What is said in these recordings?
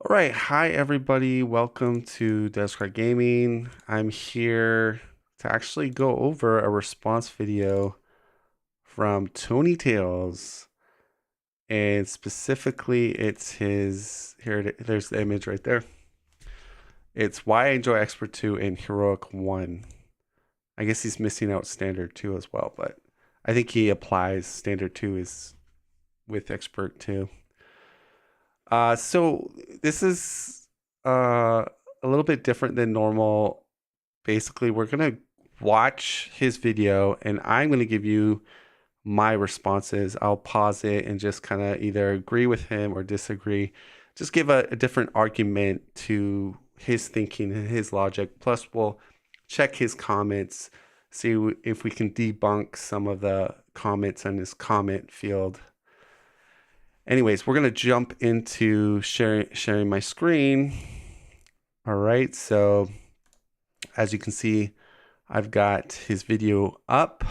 All right, hi everybody. Welcome to Descart Gaming. I'm here to actually go over a response video from Tonee Tales, and specifically, it's his there's the image right there. It's why I enjoy Expert 2 and Heroic 1. I guess he's missing out Standard 2 as well, but I think he applies Standard 2 is with Expert 2. So this is a little bit different than normal. Basically, we're gonna watch his video and I'm gonna give you my responses. I'll pause it and just kind of either agree with him or disagree. Just give a different argument to his thinking and his logic. Plus, we'll check his comments, see if we can debunk some of the comments in his comment field. Anyways, we're gonna jump into sharing my screen. All right, so as you can see, I've got his video up,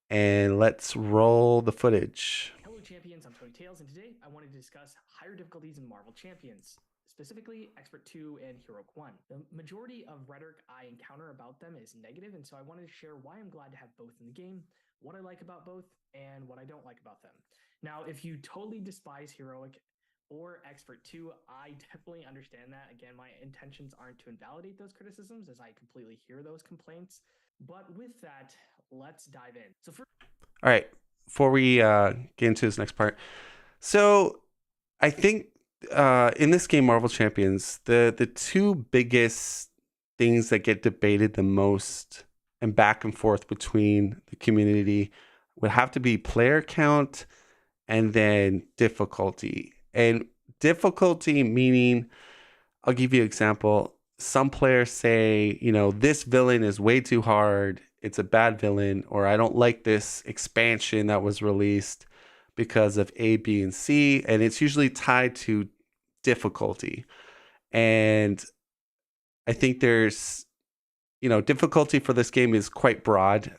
and let's roll the footage. Hello champions, I'm Tonee Tales, and today I wanted to discuss higher difficulties in Marvel Champions, specifically Expert 2 and Heroic 1. The majority of rhetoric I encounter about them is negative, and so I wanted to share why I'm glad to have both in the game, what I like about both, and what I don't like about them. Now, if you totally despise Heroic or Expert 2, I definitely understand that. Again, my intentions aren't to invalidate those criticisms, as I completely hear those complaints. But with that, let's dive in. So first, all right, before we get into this next part, so I think in this game, Marvel Champions, the two biggest things that get debated the most and back and forth between the community would have to be player count and then difficulty. And difficulty meaning, I'll give you an example. Some players say, this villain is way too hard. It's a bad villain, or I don't like this expansion that was released because of A, B, and C. And it's usually tied to difficulty. And I think there's, difficulty for this game is quite broad.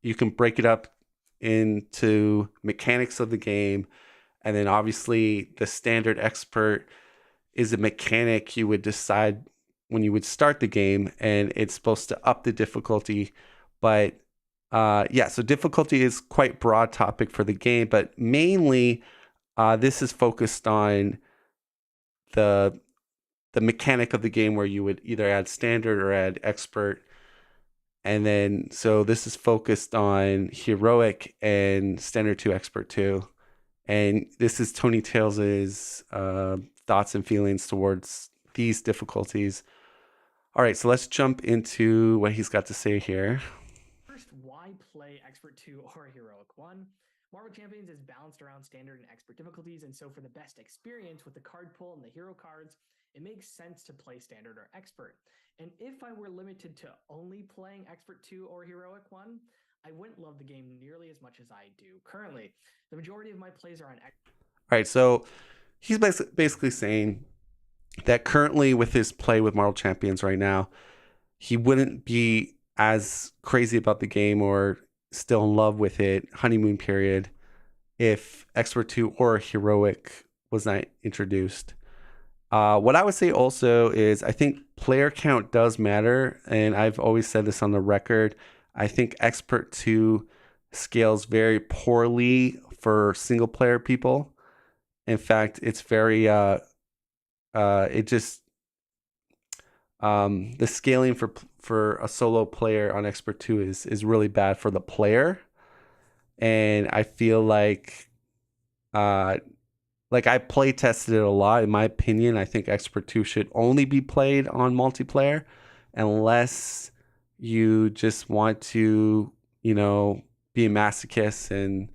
You can break it up into mechanics of the game. And then obviously the standard expert is a mechanic you would decide when you would start the game, and it's supposed to up the difficulty. But so difficulty is quite broad topic for the game, but mainly this is focused on the mechanic of the game where you would either add standard or add expert. And then, so this is focused on heroic and standard 2, expert 2. And this is Tonee Tales' thoughts and feelings towards these difficulties. All right, so let's jump into what he's got to say here. First, why play Expert 2 or Heroic 1? Marvel Champions is balanced around standard and expert difficulties, and so for the best experience with the card pull and the hero cards, it makes sense to play standard or expert. And if I were limited to only playing Expert 2 or Heroic 1, I wouldn't love the game nearly as much as I do currently. The majority of my plays are on Expert. All right, so he's basically saying that currently with his play with Marvel Champions right now, he wouldn't be as crazy about the game or still in love with it, honeymoon period, if Expert 2 or Heroic was not introduced. What I would say also is I think player count does matter, and I've always said this on the record. I think Expert 2 scales very poorly for single player people. In fact, it's very the scaling for a solo player on Expert 2 is really bad for the player. And I feel like I play tested it a lot. In my opinion, I think Expert 2 should only be played on multiplayer unless you just want to, be a masochist and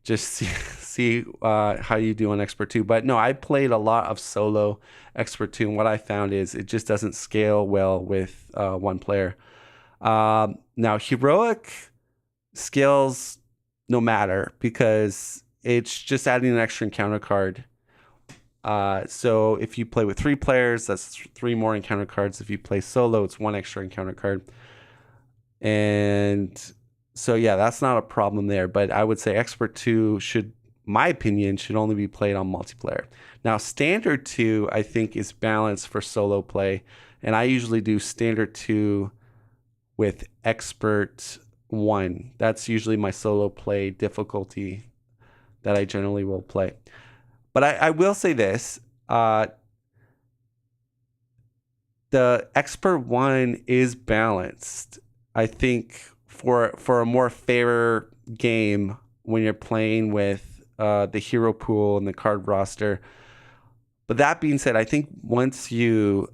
just see how you do on Expert 2. But no, I played a lot of solo Expert 2, and what I found is it just doesn't scale well with one player. Now, Heroic scales no matter because it's just adding an extra encounter card. So if you play with 3 players, that's 3 more encounter cards. If you play solo, it's 1 extra encounter card. And so, yeah, that's not a problem there. But I would say Expert 2 should my opinion, should only be played on multiplayer. Now, standard 2, I think, is balanced for solo play, and I usually do standard 2 with expert 1. That's usually my solo play difficulty that I generally will play. But I will say this. The expert 1 is balanced. I think for a more fair game when you're playing with the hero pool and the card roster. But that being said, I think once you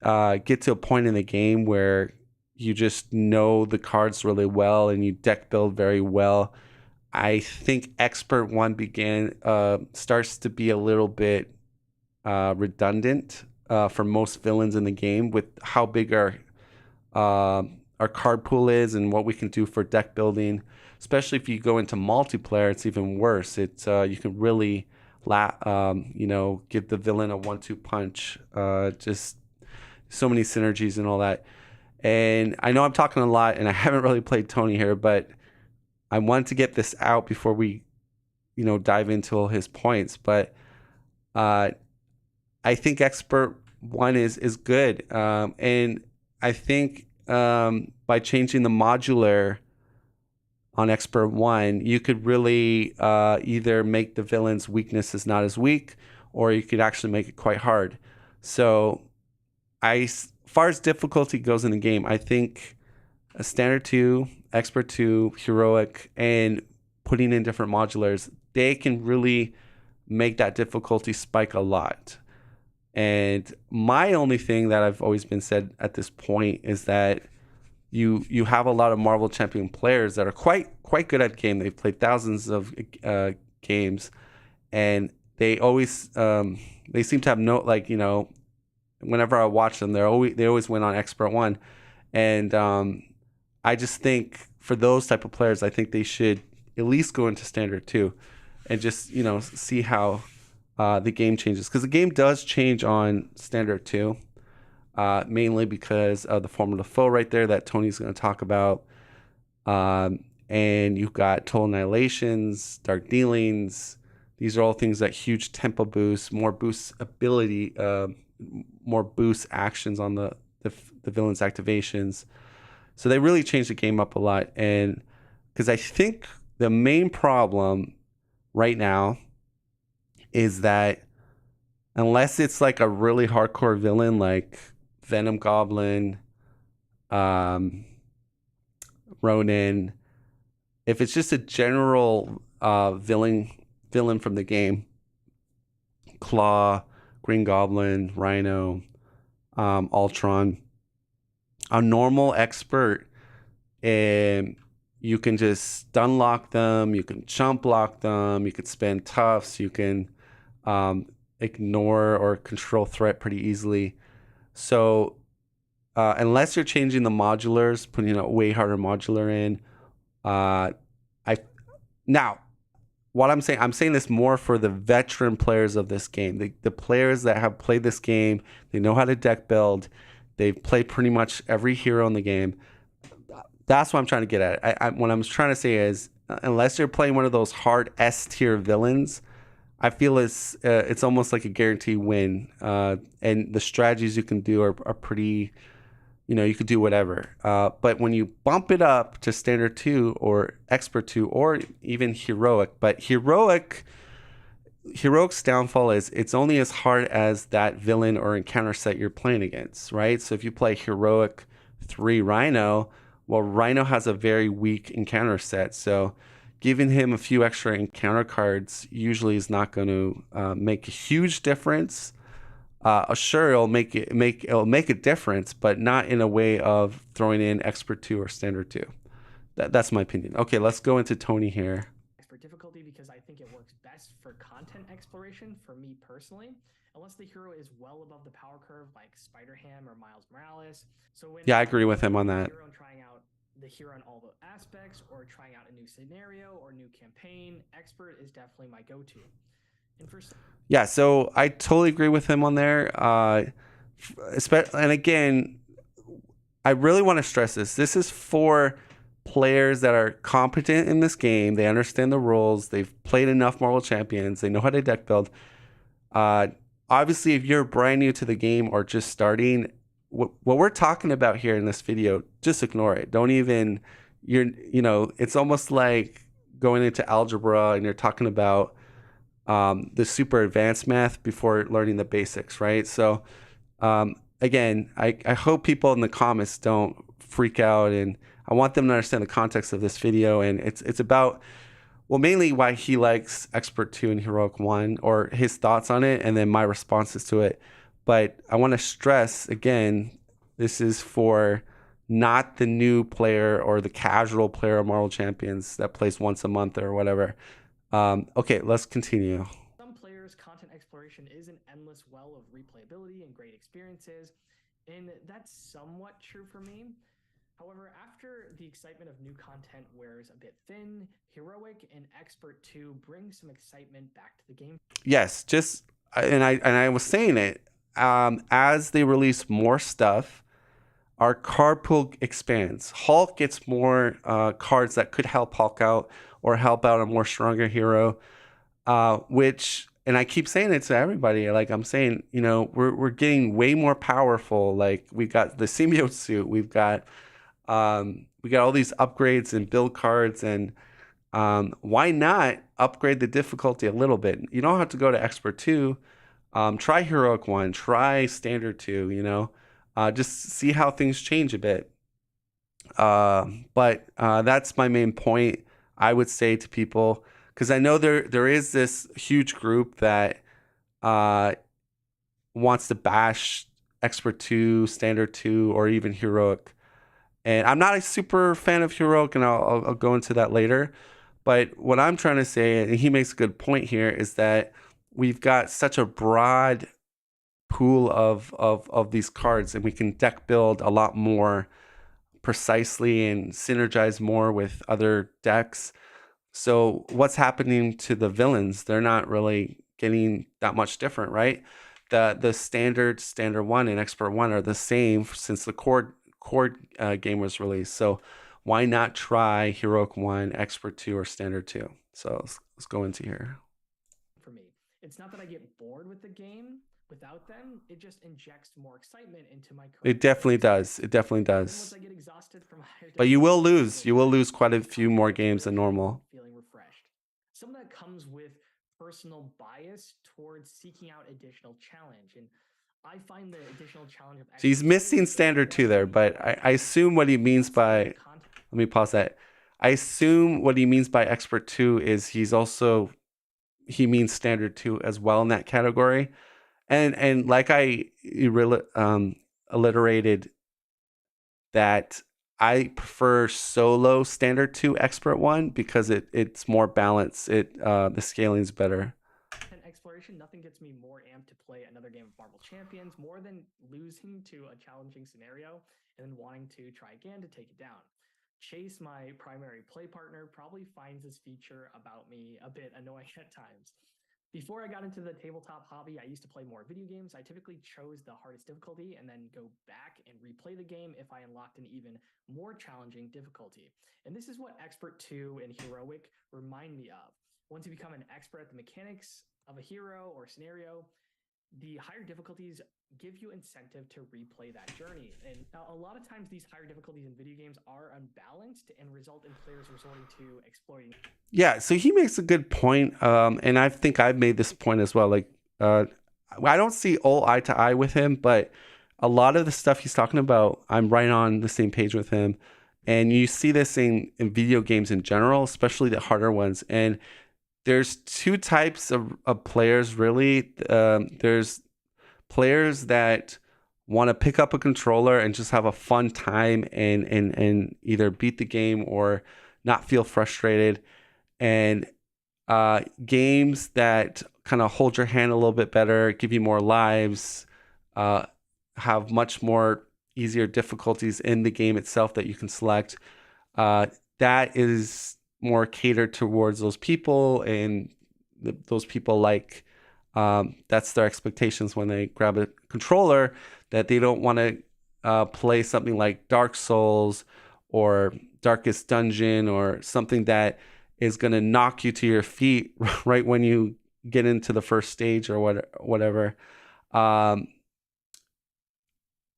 get to a point in the game where you just know the cards really well and you deck build very well, I think expert 1 starts to be a little bit redundant for most villains in the game with how big our card pool is and what we can do for deck building. Especially if you go into multiplayer, it's even worse. It's you can really give the villain a 1-2 punch. Just so many synergies and all that. And I know I'm talking a lot, and I haven't really played Tonee here, but I wanted to get this out before we, dive into his points. But I think expert 1 is good, and I think by changing the modular on expert 1, you could really either make the villain's weaknesses not as weak, or you could actually make it quite hard. So, as far as difficulty goes in the game, I think a standard 2, expert 2, heroic, and putting in different modulars, they can really make that difficulty spike a lot. And my only thing that I've always been said at this point is that you have a lot of Marvel Champion players that are quite good at the game. They've played thousands of games, and they always they seem to have whenever I watch them, they always win on expert 1, and I just think for those type of players, I think they should at least go into standard 2 and just see how the game changes, because the game does change on standard 2, mainly because of the formula foe right there that Tony's going to talk about. And you've got total annihilations, dark dealings. These are all things that huge tempo boosts, more boost ability, more boost actions on the villain's activations. So they really changed the game up a lot. And because I think the main problem right now is that unless it's like a really hardcore villain like Venom Goblin, Ronin, if it's just a general villain from the game, Claw, Green Goblin, Rhino, Ultron, a normal expert, and you can just stun lock them, you can chump block them, you can spend toughs, you can ignore or control threat pretty easily. So unless you're changing the modulars, putting a way harder modular in, what I'm saying this more for the veteran players of this game, the players that have played this game, they know how to deck build, they've played pretty much every hero in the game. That's what I'm trying to get at. What I'm trying to say is, unless you're playing one of those hard S tier villains, I feel it's almost like a guaranteed win. And the strategies you can do are pretty, you could do whatever. But when you bump it up to standard 2 or expert 2 or even heroic, but heroic's downfall is it's only as hard as that villain or encounter set you're playing against, right? So if you play heroic 3 Rhino, well, Rhino has a very weak encounter set, so giving him a few extra encounter cards usually is not going to make a huge difference. Sure, it'll make a difference, but not in a way of throwing in expert 2 or standard 2. That's my opinion. Okay, let's go into Tonee here. Expert difficulty because I think it works best for content exploration for me personally, unless the hero is well above the power curve like Spider-Ham or Miles Morales. So when I agree with him on that. Trying out the hero in all the aspects or trying out a new scenario or new campaign, expert is definitely my go-to. Yeah, so I totally agree with him on there. And again, I really want to stress this. This is for players that are competent in this game. They understand the rules. They've played enough Marvel Champions. They know how to deck build. Uh, Obviously, if you're brand new to the game or just starting, what we're talking about here in this video, just ignore it. Don't even, it's almost like going into algebra and you're talking about the super advanced math before learning the basics, right? So, again, I hope people in the comments don't freak out, and I want them to understand the context of this video. And it's about, well, mainly why he likes Expert 2 and Heroic 1, or his thoughts on it, and then my responses to it. But I want to stress again, this is for not the new player or the casual player of Marvel Champions that plays once a month or whatever. Okay, let's continue. Some players, content exploration is an endless well of replayability and great experiences, and that's somewhat true for me. However, after the excitement of new content wears a bit thin, Heroic and Expert 2 bring some excitement back to the game. Yes, I was saying it, as they release more stuff, our card pool expands. Hulk gets more cards that could help Hulk out or help out a more stronger hero, which, and I keep saying it to everybody, like I'm saying, we're getting way more powerful. Like we got the symbiote suit, we got all these upgrades and build cards, and why not upgrade the difficulty a little bit? You don't have to go to Expert 2. Try Heroic 1, try Standard 2, just see how things change a bit. But that's my main point, I would say to people, because I know there is this huge group that wants to bash Expert 2, Standard 2, or even Heroic. And I'm not a super fan of Heroic, and I'll go into that later. But what I'm trying to say, and he makes a good point here, is that we've got such a broad pool of these cards, and we can deck build a lot more precisely and synergize more with other decks. So what's happening to the villains? They're not really getting that much different, right? The standard 1 and Expert 1 are the same since the core game was released. So why not try Heroic 1, Expert 2, or Standard 2? So let's go into here. For me, it's not that I get bored with the game without them. It just injects more excitement into my current. It definitely does. It definitely does. Once I get exhausted from but you will lose. You will lose quite a few more games than normal. Feeling refreshed. Some of that comes with personal bias towards seeking out additional challenge, and I find the additional challenge of. So he's missing Standard 2 there, but I assume what he means by. Let me pause that. I assume what he means by Expert 2 is he means Standard 2 as well in that category. And like I alliterated that I prefer solo Standard 2 Expert 1 because it's more balanced. The scaling's better. Exploration, nothing gets me more amped to play another game of Marvel Champions more than losing to a challenging scenario and then wanting to try again to take it down. Chase, my primary play partner, probably finds this feature about me a bit annoying at times. Before I got into the tabletop hobby, I used to play more video games. I typically chose the hardest difficulty and then go back and replay the game if I unlocked an even more challenging difficulty. And this is what Expert 2 and Heroic remind me of. Once you become an expert at the mechanics of a hero or scenario, the higher difficulties give you incentive to replay that journey. And a lot of times these higher difficulties in video games are unbalanced and result in players resorting to exploiting. Yeah, so he makes a good point. And I think I've made this point as well. Like, I don't see all eye to eye with him, but a lot of the stuff he's talking about, I'm right on the same page with him. And you see this in video games in general, especially the harder ones. And there's two types of players, really. There's players that want to pick up a controller and just have a fun time and either beat the game or not feel frustrated. And games that kind of hold your hand a little bit better, give you more lives, have much more easier difficulties in the game itself that you can select. That is more catered towards those people, and those people that's their expectations when they grab a controller, that they don't want to play something like Dark Souls or darkest dungeon or something that is going to knock you to your feet right when you get into the first stage or whatever. Um,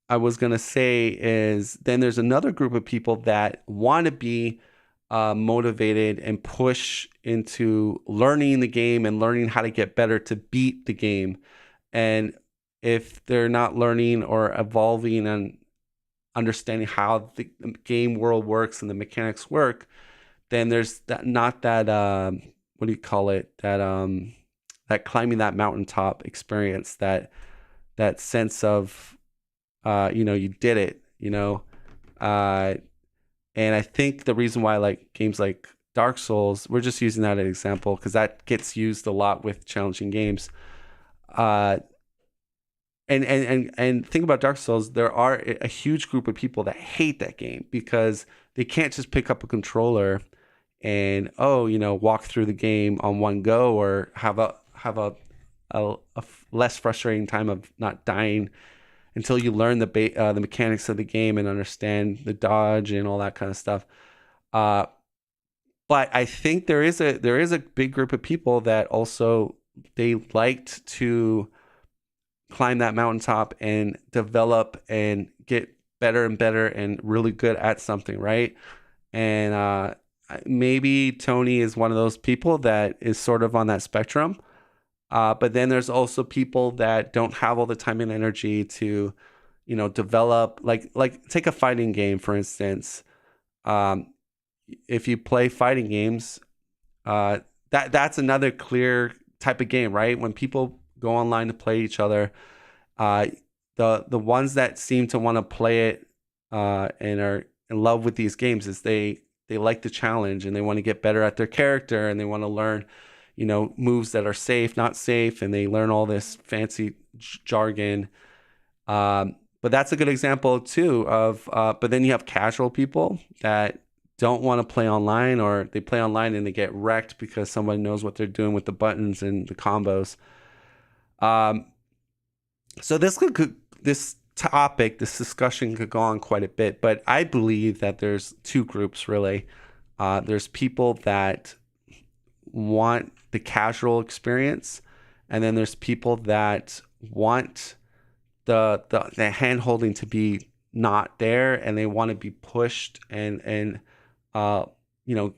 I was going to say is then there's another group of people that want to be motivated and push into learning the game and learning how to get better to beat the game. And if they're not learning or evolving and understanding how the game world works and the mechanics work, then there's that not that what do you call it, that climbing that mountaintop experience, that sense of you did it, uh, and I think the reason why like games like Dark Souls, we're just using that as an example because that gets used a lot with challenging games. Uh, and think about Dark Souls, there are a huge group of people that hate that game because they can't just pick up a controller and walk through the game on one go or have a less frustrating time of not dying until you learn the mechanics of the game and understand the dodge and all that kind of stuff. Uh, but I think there is a big group of people that also they liked to climb that mountaintop and develop and get better and better and really good at something, right? And maybe Tonee is one of those people that is sort of on that spectrum. But then there's also people that don't have all the time and energy to, develop like take a fighting game, for instance. Um, if you play fighting games, that's another clear type of game, right? When people go online to play each other, uh, the ones that seem to want to play it and are in love with these games is they like the challenge and they want to get better at their character and they want to learn, moves that are safe, not safe, and they learn all this fancy jargon. But that's a good example too of. But then you have casual people that don't want to play online, or they play online and they get wrecked because somebody knows what they're doing with the buttons and the combos. Um, so this topic, this discussion could go on quite a bit, but I believe that there's two groups really. There's people that want the casual experience, and then there's people that want the hand holding to be not there, and they want to be pushed and uh, you know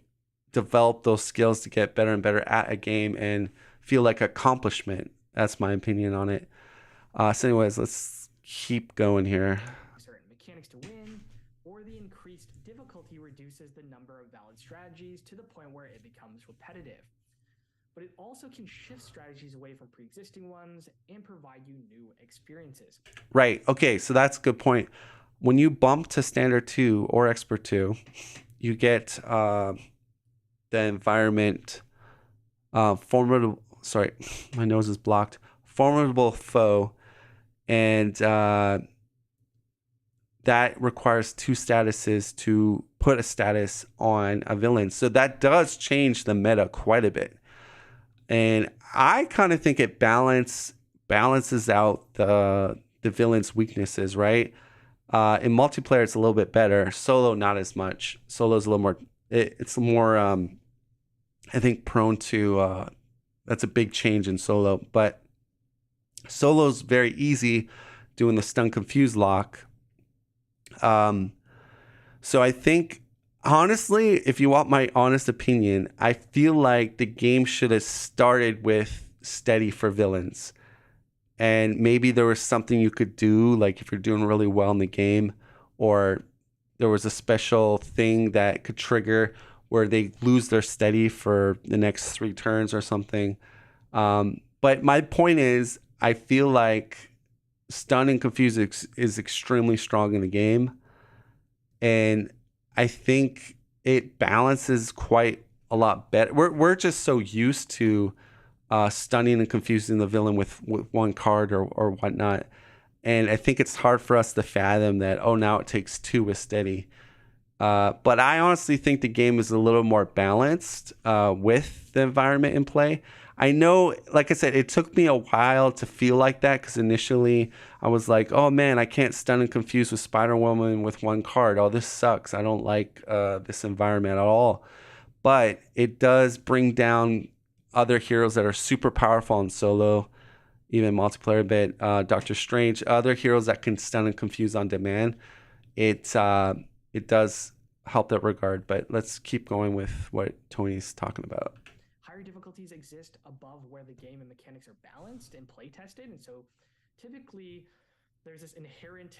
develop those skills to get better and better at a game and feel like accomplishment. That's my opinion on it. So anyways, let's keep going here. Certain mechanics to win, or the increased difficulty reduces the number of valid strategies to the point where it becomes repetitive. But it also can shift strategies away from pre-existing ones and provide you new experiences. Right. Okay. So that's a good point. When you bump to Standard 2 or Expert 2, you get the environment formidable. Sorry, my nose is blocked. Formidable foe, and that requires two statuses to put a status on a villain. So that does change the meta quite a bit. And I kind of think it balances out the villain's weaknesses, right? In multiplayer, it's a little bit better. Solo, not as much. Solo's a little more. It's more, I think, prone to. That's a big change in solo, but solo's very easy doing the stun confuse lock. So I think, honestly, if you want my honest opinion, I feel like the game should have started with steady for villains. And maybe there was something you could do, like if you're doing really well in the game, or there was a special thing that could trigger where they lose their steady for the next 3 turns or something. But my point is, I feel like stun and confuse is extremely strong in the game. And I think it balances quite a lot better. We're just so used to stunning and confusing the villain with one card or whatnot. And I think it's hard for us to fathom that, oh, now it takes 2 with steady. But I honestly think the game is a little more balanced with the environment in play. I know, like I said, it took me a while to feel like that because initially I was like, oh man, I can't stun and confuse with Spider Woman with one card. Oh, this sucks. I don't like this environment at all. But it does bring down other heroes that are super powerful in solo, even multiplayer a bit. Doctor Strange, other heroes that can stun and confuse on demand. It does help that regard. But let's keep going with what Tony's talking about. Higher difficulties exist above where the game and mechanics are balanced and play tested, and so typically there's this inherent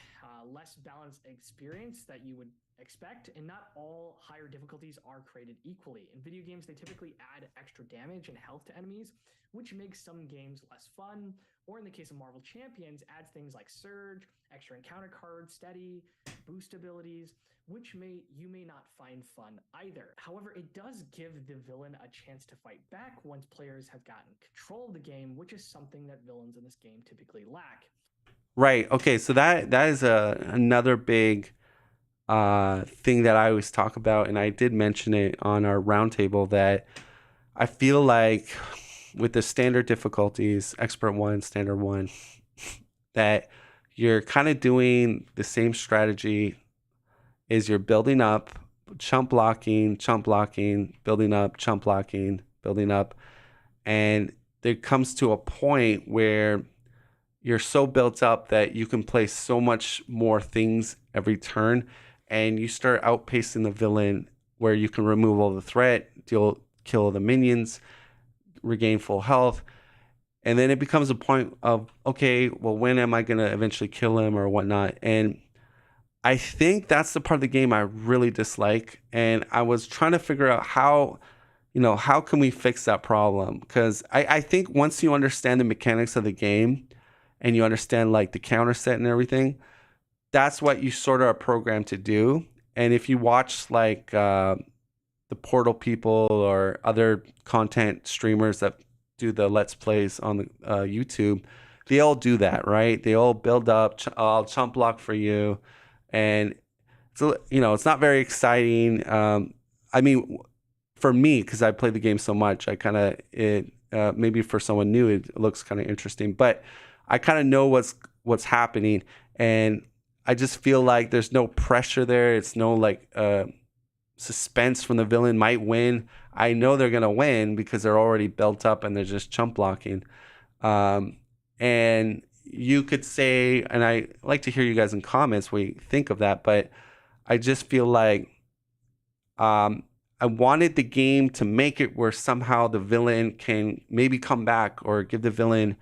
less balanced experience that you would expect, and not all higher difficulties are created equally. In video games, they typically add extra damage and health to enemies, which makes some games less fun, or in the case of Marvel Champions, adds things like Surge, extra encounter cards, steady, boost abilities, which you may not find fun either. However, it does give the villain a chance to fight back once players have gotten control of the game, which is something that villains in this game typically lack. Right. Okay. So that is another big thing that I always talk about, and I did mention it on our roundtable that I feel like with the standard difficulties, expert one, standard one, that you're kind of doing the same strategy. Is you're building up, chump blocking, building up, chump blocking, building up, and there comes to a point where you're so built up that you can play so much more things every turn, and you start outpacing the villain where you can remove all the threat, kill the minions, regain full health, and then it becomes a point of, okay, well, when am I gonna eventually kill him or whatnot? And I think that's the part of the game I really dislike, and I was trying to figure out how can we fix that problem? Because I think once you understand the mechanics of the game and you understand like the counter set and everything, that's what you sort of are programmed to do. And if you watch like the Portal people or other content streamers that do the Let's Plays on the YouTube, they all do that, right? They all build up, I'll chump block for you. And so, it's not very exciting. I mean, for me, because I played the game so much, I kind of it maybe for someone new it looks kind of interesting, but I kind of know what's happening, and I just feel like there's no pressure there. It's no like suspense from the villain might win. I know they're gonna win because they're already built up and they're just chump blocking. And you could say, and I like to hear you guys in comments what you think of that, but I just feel like I wanted the game to make it where somehow the villain can maybe come back or give the villain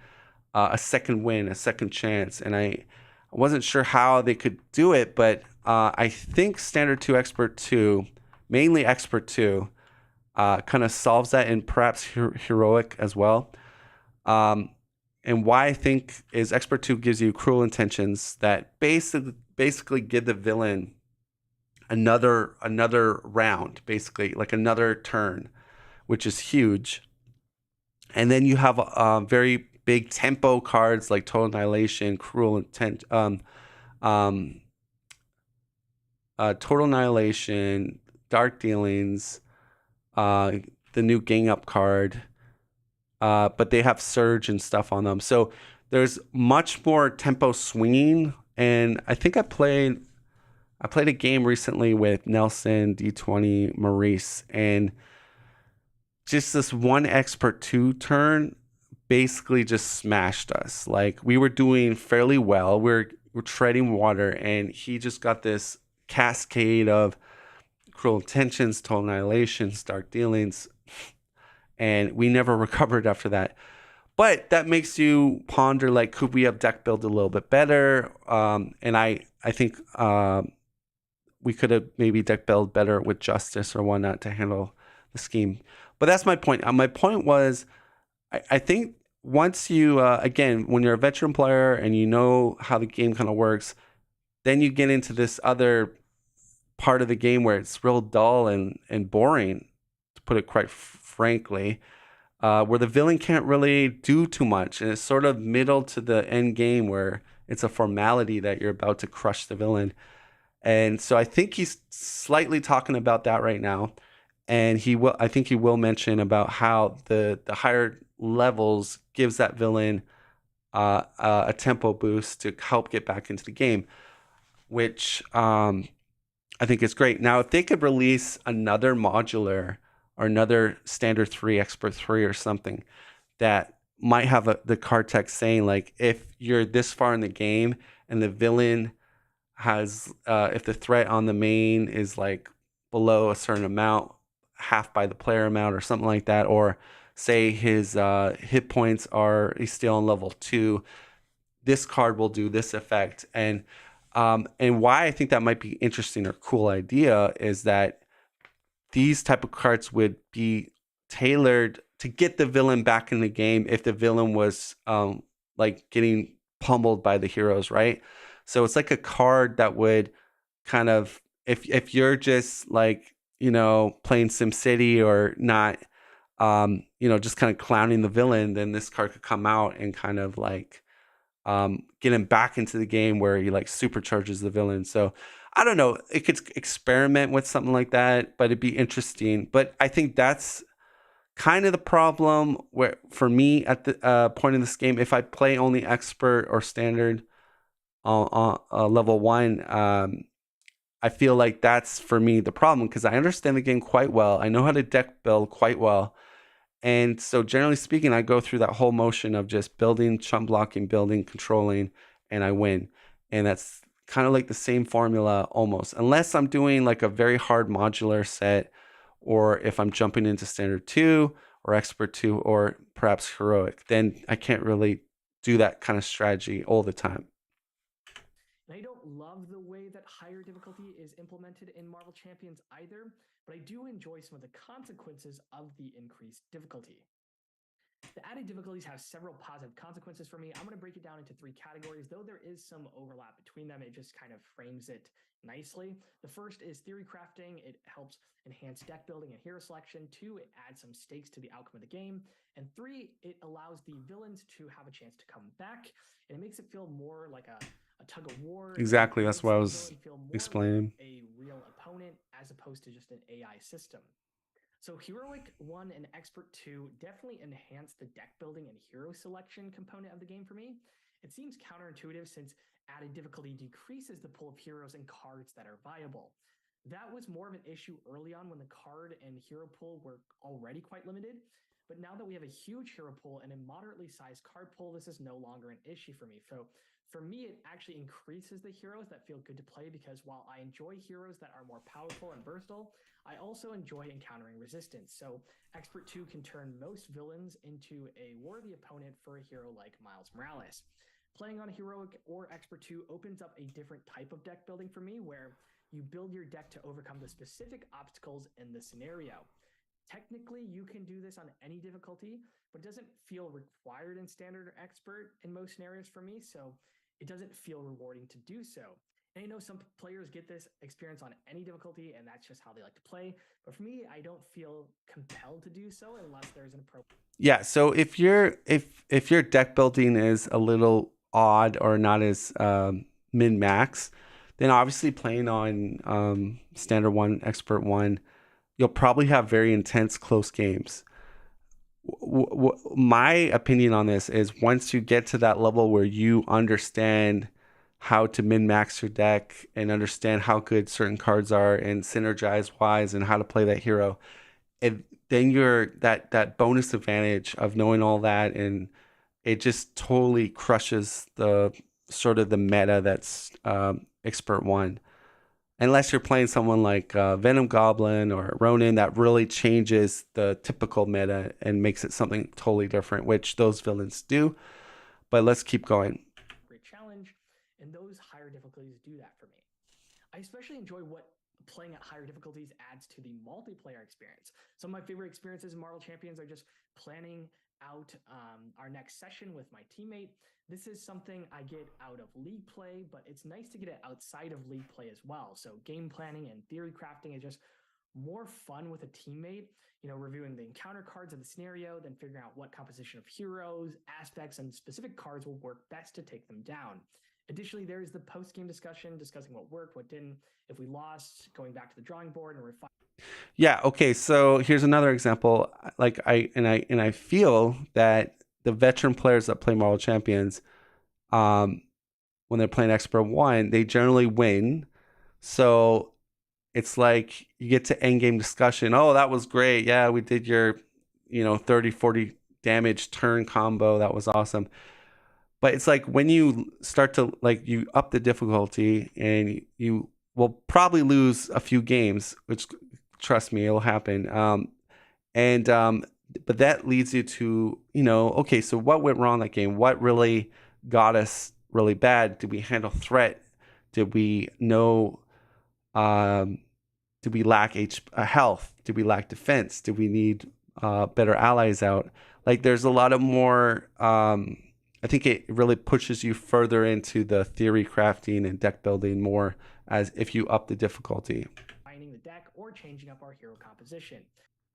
a second win, a second chance. And I wasn't sure how they could do it, but I think Standard 2, Expert 2, mainly Expert 2, kind of solves that, and perhaps Heroic as well. And why I think is Expert 2 gives you cruel intentions that basically give the villain another round, basically like another turn, which is huge. And then you have very big tempo cards like Total Annihilation, Cruel Intent, Total Annihilation, Dark Dealings, the new Gang Up card, but they have Surge and stuff on them. So there's much more tempo swinging. And I think I played a game recently with Nelson, D20, Maurice, and just this one Expert 2 turn basically just smashed us. Like, we were doing fairly well. We're treading water, and he just got this cascade of Cruel Intentions, Total Annihilations, Dark Dealings, and we never recovered after that. But that makes you ponder, like, could we have deck built a little bit better? And I think we could have maybe deck built better with Justice or whatnot to handle the scheme. But that's my point. My point was, I think once you, again, when you're a veteran player and you know how the game kind of works, then you get into this other part of the game where it's real dull and boring, to put it quite frankly, where the villain can't really do too much. And it's sort of middle to the end game where it's a formality that you're about to crush the villain. And so I think he's slightly talking about that right now. And I think he will mention about how the higher levels gives that villain a tempo boost to help get back into the game, which I think is great. Now, if they could release another modular or another standard 3, expert 3 or something that might have the card text saying like, if you're this far in the game and the villain has if the threat on the main is like below a certain amount, half by the player amount or something like that, or say his hit points are he's still on level 2, this card will do this effect. And why I think that might be interesting or cool idea is that these type of cards would be tailored to get the villain back in the game if the villain was like getting pummeled by the heroes, right? So it's like a card that would kind of, if you're just like, playing SimCity or not, just kind of clowning the villain, then this card could come out and kind of like get him back into the game where he like supercharges the villain. So I don't know. It could experiment with something like that, but it'd be interesting. But I think that's kind of the problem where for me at the point in this game, if I play only expert or standard on level 1, I feel like that's for me the problem because I understand the game quite well. I know how to deck build quite well. And so, generally speaking, I go through that whole motion of just building, chump blocking, building, controlling, and I win. And that's kind of like the same formula almost, unless I'm doing like a very hard modular set, or if I'm jumping into standard 2 or expert 2 or perhaps heroic, then I can't really do that kind of strategy all the time. And I don't love the way that higher difficulty is implemented in Marvel Champions either, but I do enjoy some of the consequences of the increased difficulty. The added difficulties have several positive consequences for me. I'm going to break it down into 3 categories, though there is some overlap between them. It just kind of frames it nicely. The first is theory crafting. It helps enhance deck building and hero selection. 2, it adds some stakes to the outcome of the game. And 3, it allows the villains to have a chance to come back. And it makes it feel more like a tug of war. Exactly. It That's makes what I the was villain feel more explaining. like a real opponent as opposed to just an AI system. So Heroic 1 and Expert 2 definitely enhance the deck building and hero selection component of the game for me. It seems counterintuitive since added difficulty decreases the pool of heroes and cards that are viable. That was more of an issue early on when the card and hero pool were already quite limited. But now that we have a huge hero pool and a moderately sized card pool, this is no longer an issue for me. So for me, it actually increases the heroes that feel good to play because while I enjoy heroes that are more powerful and versatile, I also enjoy encountering resistance. So Expert 2 can turn most villains into a worthy opponent for a hero like Miles Morales. Playing on Heroic or Expert 2 opens up a different type of deck building for me where you build your deck to overcome the specific obstacles in the scenario. Technically, you can do this on any difficulty, but it doesn't feel required in standard or expert in most scenarios for me, so it doesn't feel rewarding to do so. And I know some players get this experience on any difficulty, and that's just how they like to play. But for me, I don't feel compelled to do so unless there's an appropriate. Yeah. So if your deck building is a little odd or not as min max, then obviously playing on standard 1, expert 1, you'll probably have very intense close games. My opinion on this is once you get to that level where you understand how to min max your deck and understand how good certain cards are and synergize wise and how to play that hero, and then you're that bonus advantage of knowing all that, and it just totally crushes the sort of the meta that's expert 1, unless you're playing someone like Venom Goblin or Ronin that really changes the typical meta and makes it something totally different, which those villains do. But let's keep going. Great challenge, and those higher difficulties do that for me. I especially enjoy what playing at higher difficulties adds to the multiplayer experience. Some of my favorite experiences in Marvel Champions are just planning out our next session with my teammate. This is something I get out of league play, but it's nice to get it outside of league play as well. So game planning and theory crafting is just more fun with a teammate, reviewing the encounter cards of the scenario, then figuring out what composition of heroes, aspects, and specific cards will work best to take them down. Additionally, there is the post-game discussion, discussing what worked, what didn't, if we lost, going back to the drawing board and refine. Yeah, okay. So here's another example. Like I feel that the veteran players that play Marvel Champions, um, when they're playing Expert 1, they generally win. So it's like you get to end game discussion. Oh, that was great. Yeah, we did your, 30, 40 damage turn combo. That was awesome. But it's like when you start to like you up the difficulty and you will probably lose a few games, which trust me, it'll happen. And but that leads you to, okay, so what went wrong that game? What really got us really bad? Did we handle threat? Did we know um did we lack health? Did we lack defense? Did we need better allies out? Like, there's a lot of more. I think it really pushes you further into the theory crafting and deck building more as if you up the difficulty. Finding the deck or changing up our hero composition.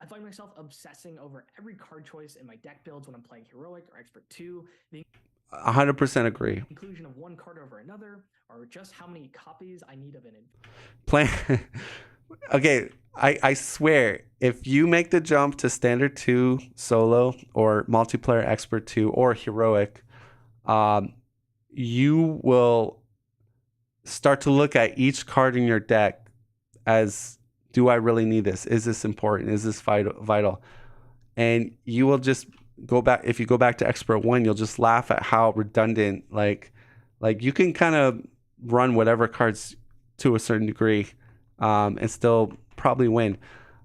I find myself obsessing over every card choice in my deck builds when I'm playing Heroic or Expert 2. The 100% agree. inclusion of one card over another, or just how many copies I need of an Plan. Okay, I swear, if you make the jump to Standard 2 solo or Multiplayer Expert 2 or Heroic, you will start to look at each card in your deck as, do I really need this? Is this important? Is this vital? And you will just go back. If you go back to Expert 1, you'll just laugh at how redundant, like you can kind of run whatever cards to a certain degree, and still probably win.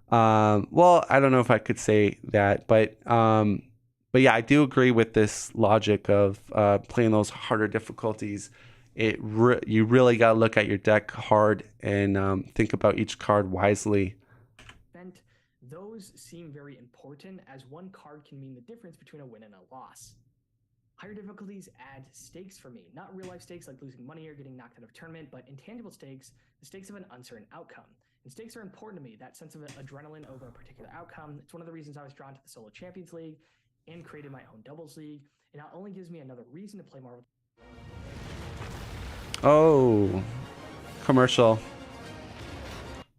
Well, I don't know if I could say that, but yeah, I do agree with this logic of playing those harder difficulties. You really got to look at your deck hard and think about each card wisely. event. Those seem very important, as one card can mean the difference between a win and a loss. Higher difficulties add stakes for me, not real life stakes like losing money or getting knocked out of a tournament, but intangible stakes, the stakes of an uncertain outcome. And stakes are important to me, that sense of adrenaline over a particular outcome. It's one of the reasons I was drawn to the Solo Champions League and created my own doubles league. It not only gives me another reason to play Marvel. Oh, commercial.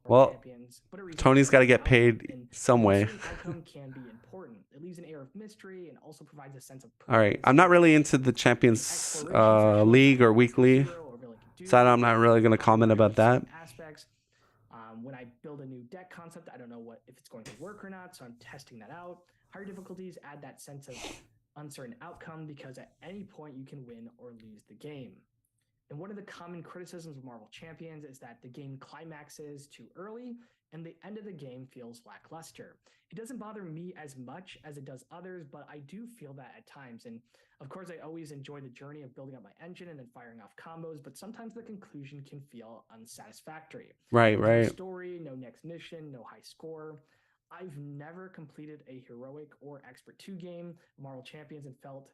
Well, Champions, but Tonee's got to get paid some way. Outcome can be important. It leaves an air of mystery and also provides a sense of. All right, I'm not really into the Champions League or weekly, so I'm not really going to comment about that. Aspects. When I build a new deck concept, I don't know if it's going to work or not, so I'm testing that out. Higher difficulties add that sense of uncertain outcome because at any point you can win or lose the game. And one of the common criticisms of Marvel Champions is that the game climaxes too early and the end of the game feels lackluster. It doesn't bother me as much as it does others, but I do feel that at times. And of course, I always enjoy the journey of building up my engine and then firing off combos, but sometimes the conclusion can feel unsatisfactory. Right. No story, no next mission, no high score. I've never completed a Heroic or Expert 2 game, Marvel Champions, and felt,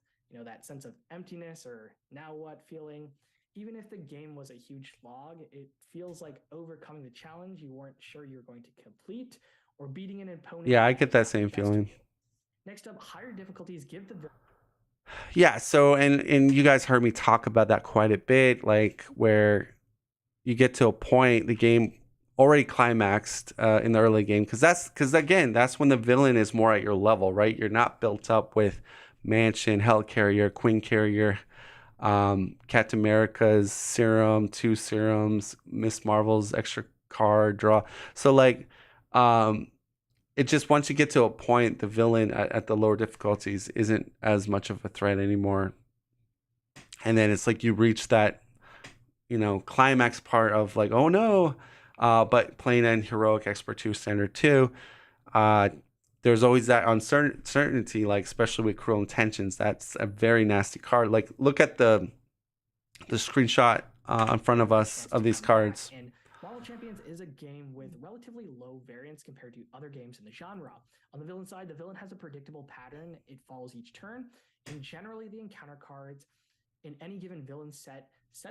that sense of emptiness or now what feeling. Even if the game was a huge slog, it feels like overcoming the challenge you weren't sure you were going to complete or beating an opponent. Yeah, I get that same feeling. Next up, higher difficulties give the. Yeah, so and you guys heard me talk about that quite a bit, like where you get to a point, the game already climaxed in the early game, because again, that's when the villain is more at your level, right? You're not built up with Mansion, Hell Carrier, Queen Carrier, Captain America's serum, 2 serums, Miss Marvel's extra card draw. So like, it just, once you get to a point, the villain at the lower difficulties isn't as much of a threat anymore. And then it's like you reach that, climax part of like, oh no. But playing in Heroic Expert 2, Standard 2, there's always that uncertainty, like especially with Cruel Intentions. That's a very nasty card. Like, look at the screenshot in front of us of these cards. And Marvel Champions is a game with relatively low variance compared to other games in the genre. On the villain side, the villain has a predictable pattern. It follows each turn, and generally the encounter cards in any given villain set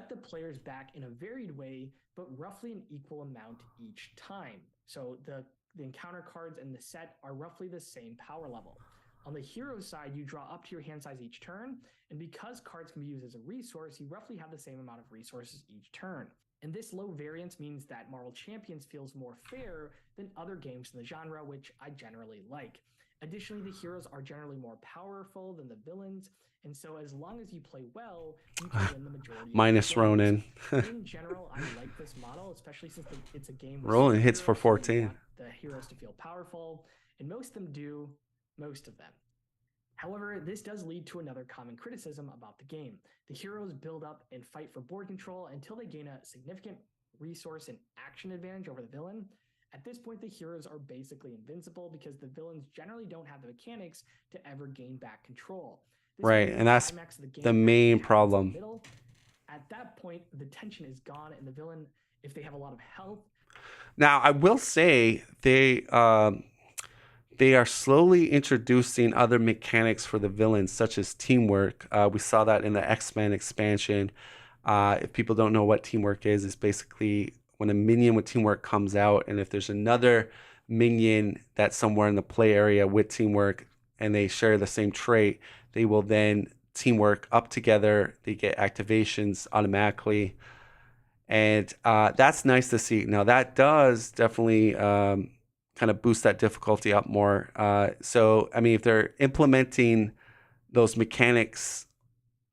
the players back in a varied way, but roughly an equal amount each time. So the encounter cards in the set are roughly the same power level. On the hero side, you draw up to your hand size each turn, and because cards can be used as a resource, you roughly have the same amount of resources each turn. And this low variance means that Marvel Champions feels more fair than other games in the genre, which I generally like. Additionally, the heroes are generally more powerful than the villains, and so as long as you play well, you can win the majority of your Minus games. Ronan. In general, I like this model, especially since it's a game with Ronan hits for superheroes, so you 14. want the heroes to feel powerful, and most of them do, most of them. However, this does lead to another common criticism about the game. The heroes build up and fight for board control until they gain a significant resource and action advantage over the villain. At this point, the heroes are basically invincible because the villains generally don't have the mechanics to ever gain back control. This Right. means And the that's climax of the the game actually main happens in the problem. middle. At that point, the tension is gone, and the villain, if they have a lot of health. Now, I will say they are slowly introducing other mechanics for the villains, such as teamwork. We saw that in the X-Men expansion. If people don't know what teamwork is, it's basically when a minion with teamwork comes out, and if there's another minion that's somewhere in the play area with teamwork and they share the same trait, they will then teamwork up together. They get activations automatically, and that's nice to see. Now that does definitely kind of boost that difficulty up more. So I mean, if they're implementing those mechanics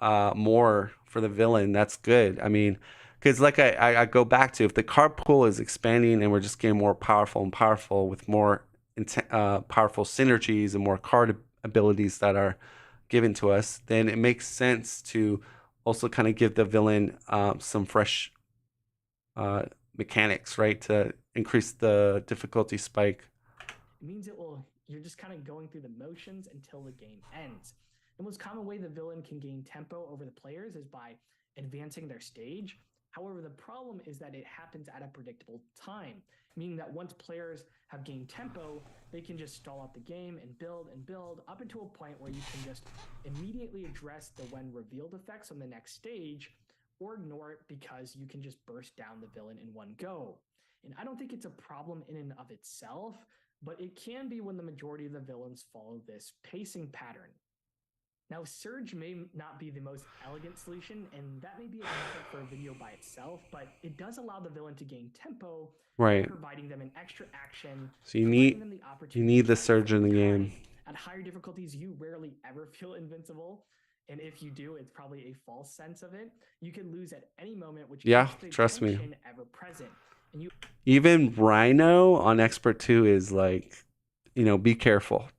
more for the villain, that's good. I mean, because like I go back to, if the card pool is expanding and we're just getting more powerful and powerful with more powerful synergies and more card abilities that are given to us, then it makes sense to also kind of give the villain some fresh uh, mechanics, right, to increase the difficulty spike. It means you're just kind of going through the motions until the game ends. The most common way the villain can gain tempo over the players is by advancing their stage. However, the problem is that it happens at a predictable time, meaning that once players have gained tempo, they can just stall out the game and build up into a point where you can just immediately address the when revealed effects on the next stage or ignore it because you can just burst down the villain in one go. And I don't think it's a problem in and of itself, but it can be when the majority of the villains follow this pacing pattern. Now, Surge may not be the most elegant solution, and that may be a topic for a video by itself, but it does allow the villain to gain tempo while Right. providing them an extra action, So providing them the you opportunity to need the try a surge in third the game. time. At higher difficulties, you rarely ever feel invincible. And if you do, it's probably a false sense of it. You can lose at any moment, which Yeah, keeps the trust me. tension ever present. And you Even Rhino on Expert 2 is like, be careful.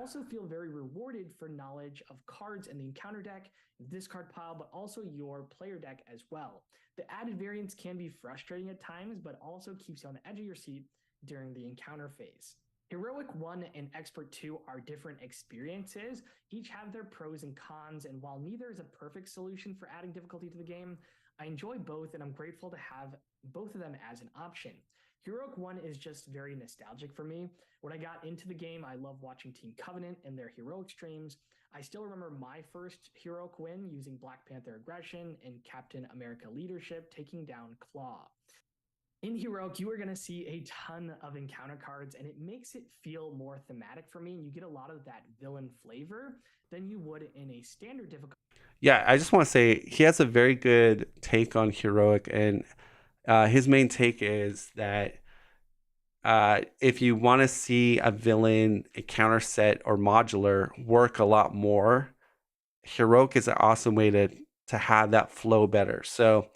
also feel very rewarded for knowledge of cards in the encounter deck, discard pile, but also your player deck as well. The added variance can be frustrating at times, but also keeps you on the edge of your seat during the encounter phase. Heroic 1 and Expert 2 are different experiences. Each have their pros and cons, and while neither is a perfect solution for adding difficulty to the game, I enjoy both and I'm grateful to have both of them as an option. Heroic 1 is just very nostalgic for me. When I got into the game, I love watching Team Covenant and their heroic streams. I still remember my first heroic win using Black Panther aggression and Captain America leadership taking down Claw. In Heroic, you are going to see a ton of encounter cards, and it makes it feel more thematic for me, and you get a lot of that villain flavor than you would in a standard difficulty. Yeah, I just want to say he has a very good take on Heroic, and his main take is that if you want to see a villain, a counter set, or modular work a lot more, Heroic is an awesome way to have that flow better. So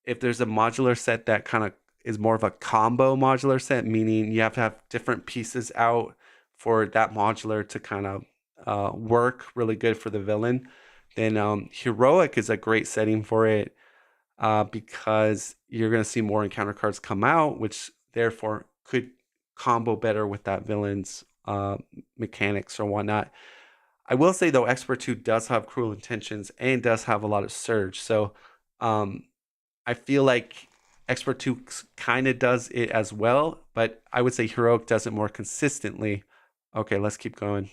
if there's a modular set that kind of is more of a combo modular set, meaning you have to have different pieces out for that modular to kind of work really good for the villain, then Heroic is a great setting for it because you're going to see more encounter cards come out, which therefore could combo better with that villain's mechanics or whatnot. I will say though, Expert 2 does have Cruel Intentions and does have a lot of Surge. So um, I feel like Expert 2 kind of does it as well, but I would say Heroic does it more consistently. Okay, let's keep going.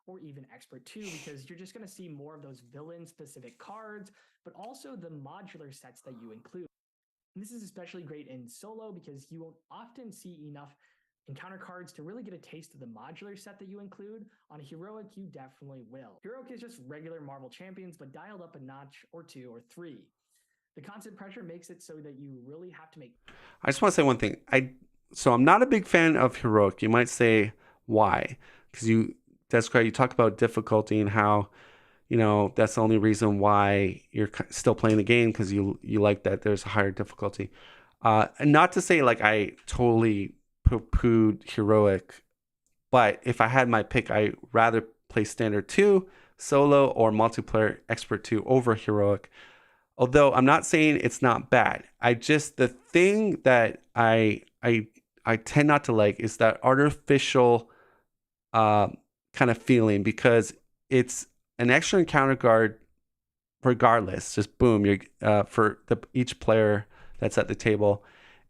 Or even Expert 2, because you're just going to see more of those villain specific cards, but also the modular sets that you include. And this is especially great in solo because you won't often see enough encounter cards to really get a taste of the modular set that you include. On Heroic, you definitely will. Heroic is just regular Marvel Champions, but dialed up a notch or two or three. The constant pressure makes it so that you really have to make. I just want to say one thing. So I'm not a big fan of Heroic. You might say, why. Because that's correct. You talk about difficulty and how that's the only reason why you're still playing the game because you like that there's a higher difficulty. And not to say like I totally poo-pooed heroic, but if I had my pick, I rather play standard 2 solo or multiplayer expert 2 over heroic. Although I'm not saying it's not bad. The thing that I tend not to like is that artificial uh, kind of feeling because it's an extra encounter card regardless. Just boom, you're for each player that's at the table,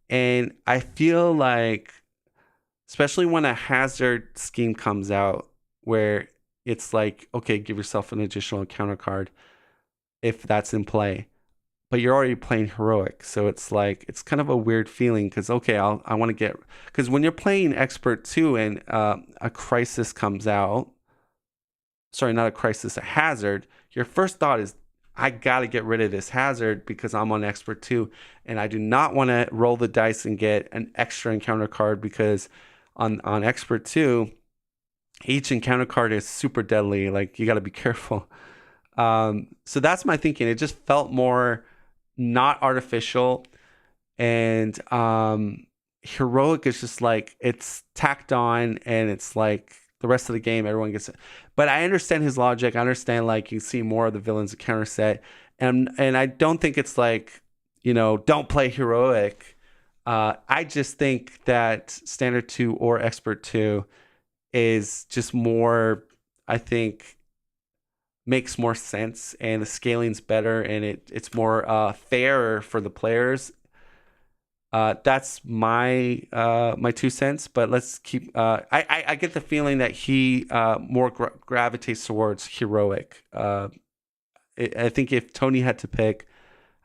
and I feel like, especially when a hazard scheme comes out, where it's like, okay, give yourself an additional encounter card if that's in play, but you're already playing heroic, so it's like it's kind of a weird feeling because okay, I want to get because when you're playing expert 2 and a crisis comes out, sorry, not a crisis, a hazard, your first thought is, I got to get rid of this hazard because I'm on expert 2 and I do not want to roll the dice and get an extra encounter card because on expert 2, each encounter card is super deadly. Like you got to be careful. So that's my thinking. It just felt more not artificial and heroic is just like it's tacked on and it's like the rest of the game everyone gets it, but I understand his logic. I understand like you see more of the villains counter set, and I don't think it's like don't play heroic. I just think that standard 2 or expert 2 is just more, I think, makes more sense and the scaling's better and it's more fair for the players. That's my 2 cents, but let's keep. I get the feeling that he more gravitates towards heroic. I think if Tonee had to pick,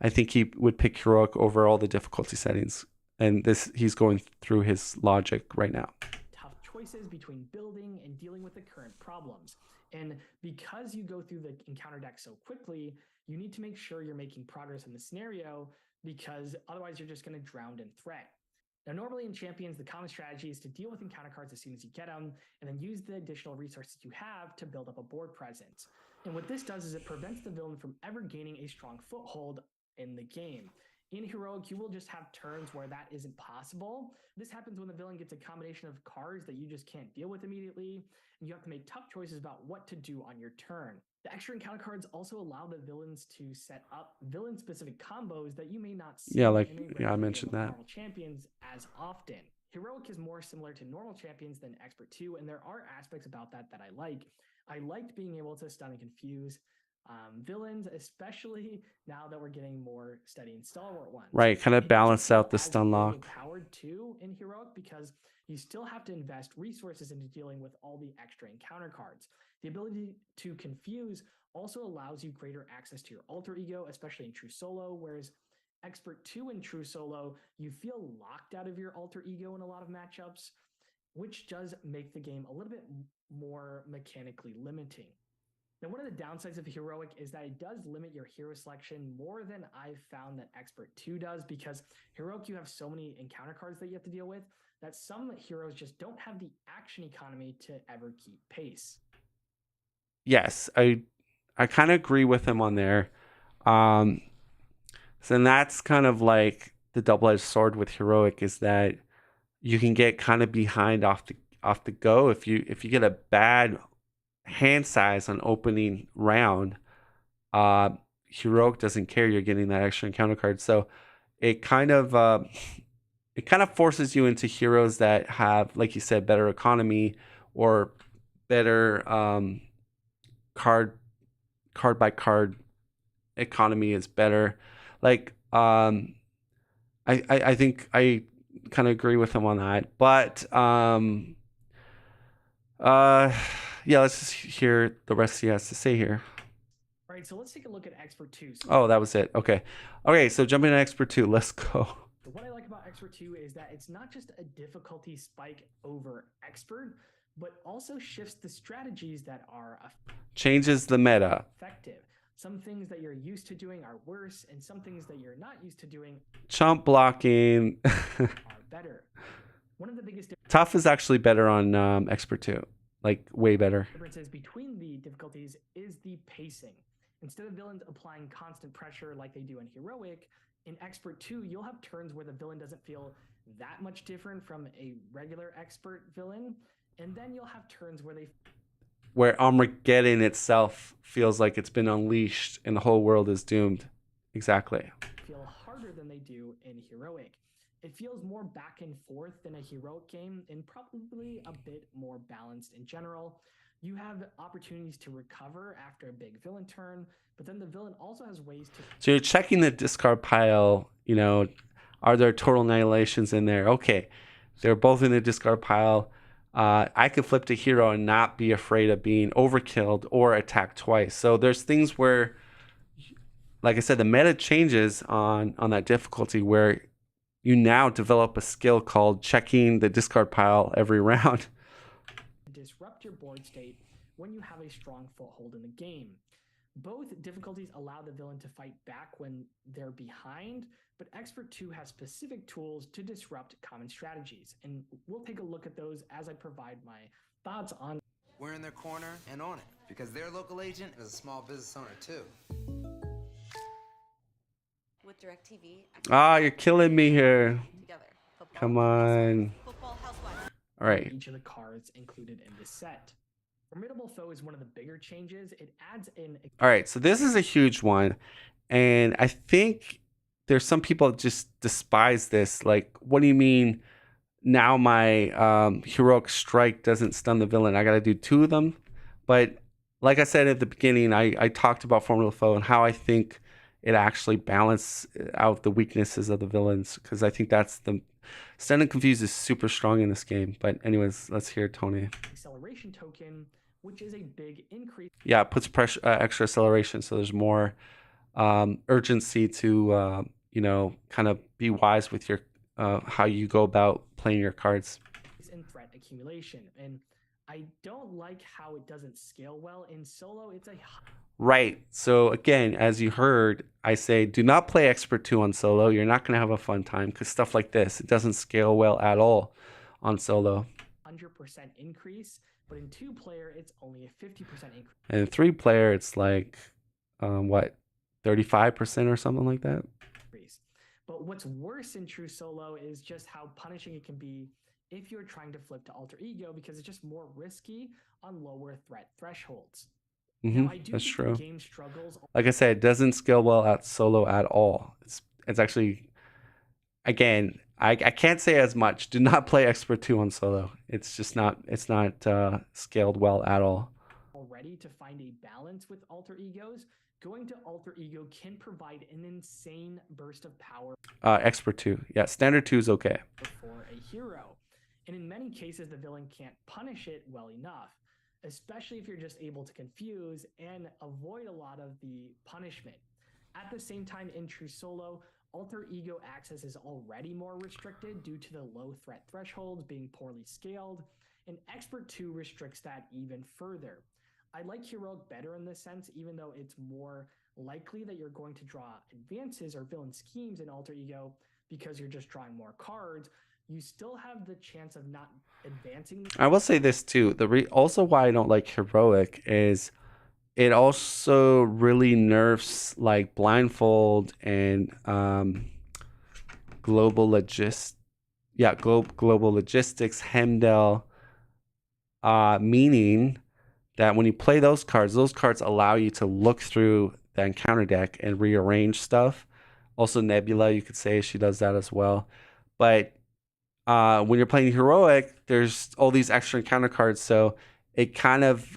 I think he would pick heroic over all the difficulty settings, and this he's going through his logic right now. Tough choices between building and dealing with the current problems. And because you go through the encounter deck so quickly, you need to make sure you're making progress in the scenario because otherwise you're just going to drown in threat. Now, normally in Champions, the common strategy is to deal with encounter cards as soon as you get them, and then use the additional resources you have to build up a board presence. And what this does is it prevents the villain from ever gaining a strong foothold in the game. In Heroic, you will just have turns where that isn't possible. This happens when the villain gets a combination of cards that you just can't deal with immediately, and you have to make tough choices about what to do on your turn. The extra encounter cards also allow the villains to set up villain-specific combos that you may not see Yeah, in like a regular yeah, I game mentioned of that. normal champions as often. Heroic is more similar to normal champions than Expert 2, and there are aspects about that that I like. I liked being able to stun and confuse villains, especially now that we're getting more steady and stalwart ones. Right, kind of It doesn't balance feel out the as stun lock. overpowered too in Heroic because you still have to invest resources into dealing with all the extra encounter cards. The ability to confuse also allows you greater access to your alter ego, especially in True Solo, whereas Expert 2 in True Solo, you feel locked out of your alter ego in a lot of matchups, which does make the game a little bit more mechanically limiting. Now, one of the downsides of Heroic is that it does limit your hero selection more than I've found that Expert 2 does, because Heroic, you have so many encounter cards that you have to deal with that some heroes just don't have the action economy to ever keep pace. Yes, I kind of agree with him on there. Um, so and that's kind of like the double-edged sword with heroic is that you can get kind of behind off the go if you get a bad hand size on opening round. Uh, heroic doesn't care you're getting that extra encounter card, so it kind of it kind of forces you into heroes that have, like you said, better economy or better card by card economy is better. Like I think I kind of agree with him on that. But uh yeah, let's just hear the rest he has to say here. All right, so let's take a look at Expert 2. Oh, that was it. Okay. Okay, so jumping to Expert 2, let's go. So what I like about Expert 2 is that it's not just a difficulty spike over Expert, but also shifts the strategies that are Changes the meta. effective. Some things that you're used to doing are worse, and some things that you're not used to doing Chump blocking. are better. One of the biggest Tough is actually better on Expert 2. Like, way better. differences between the difficulties is the pacing. Instead of villains applying constant pressure like they do in Heroic, in Expert 2, you'll have turns where the villain doesn't feel that much different from a regular Expert villain, and then you'll have turns where Armageddon itself feels like it's been unleashed and the whole world is doomed. Exactly. feel harder than they do in Heroic. It feels more back and forth than a Heroic game and probably a bit more balanced in general. You have opportunities to recover after a big villain turn, but then the villain also has ways to. So you're checking the discard pile, are there total annihilations in there? Okay, they're both in the discard pile. I could flip to hero and not be afraid of being overkilled or attacked twice. So there's things where, like I said, the meta changes on that difficulty where you now develop a skill called checking the discard pile every round. Disrupt your board state when you have a strong foothold in the game. Both difficulties allow the villain to fight back when they're behind, but Expert 2 has specific tools to disrupt common strategies, and we'll take a look at those as I provide my thoughts on. We're in their corner and on it, because their local agent is a small business owner too. With DirecTV. You're killing me here. Together. Football, Come on. Football Housewives. All right. Each of the cards included in this set. Formidable Foe is one of the bigger changes. It adds in. All right, so this is a huge one, and I think there's some people that just despise this. Like, what do you mean? Now my heroic strike doesn't stun the villain. I got to do 2 of them. But like I said at the beginning, I talked about Formidable Foe and how I think it actually balances out the weaknesses of the villains, because I think that's the Stun and Confuse is super strong in this game. But anyways, let's hear Tonee. Acceleration token, which is a big increase. Yeah, it puts pressure, extra acceleration, so there's more urgency to kind of be wise with your how you go about playing your cards. In threat accumulation, and I don't like how it doesn't scale well in solo. It's a right. So again, as you heard, I say do not play Expert 2 on solo. You're not going to have a fun time because stuff like this, it doesn't scale well at all on solo. 100% increase, but in 2-player, it's only a 50% increase. And in 3-player, it's like, 35% or something like that? But what's worse in true solo is just how punishing it can be if you're trying to flip to alter ego, because it's just more risky on lower threat thresholds. Now, I do That's think true. the game struggles. Like I said, it doesn't scale well at solo at all. It's actually, again, I can't say as much. Do not play Expert 2 on solo. It's just not, scaled well at all. Already to find a balance with alter egos, going to alter ego can provide an insane burst of power. Expert 2. Yeah, standard 2 is okay. For a hero. And in many cases, the villain can't punish it well enough, especially if you're just able to confuse and avoid a lot of the punishment. At the same time, in true solo, alter ego access is already more restricted due to the low threat thresholds being poorly scaled, and Expert 2 restricts that even further. I like Heroic better in this sense, even though it's more likely that you're going to draw advances or villain schemes in alter ego because you're just drawing more cards. You still have the chance of not advancing. I will say this too. Also why I don't like Heroic is it also really nerfs like Blindfold and global logistics, Hemdell, meaning that when you play those cards allow you to look through the encounter deck and rearrange stuff. Also Nebula, you could say she does that as well. But when you're playing Heroic, there's all these extra encounter cards, so it kind of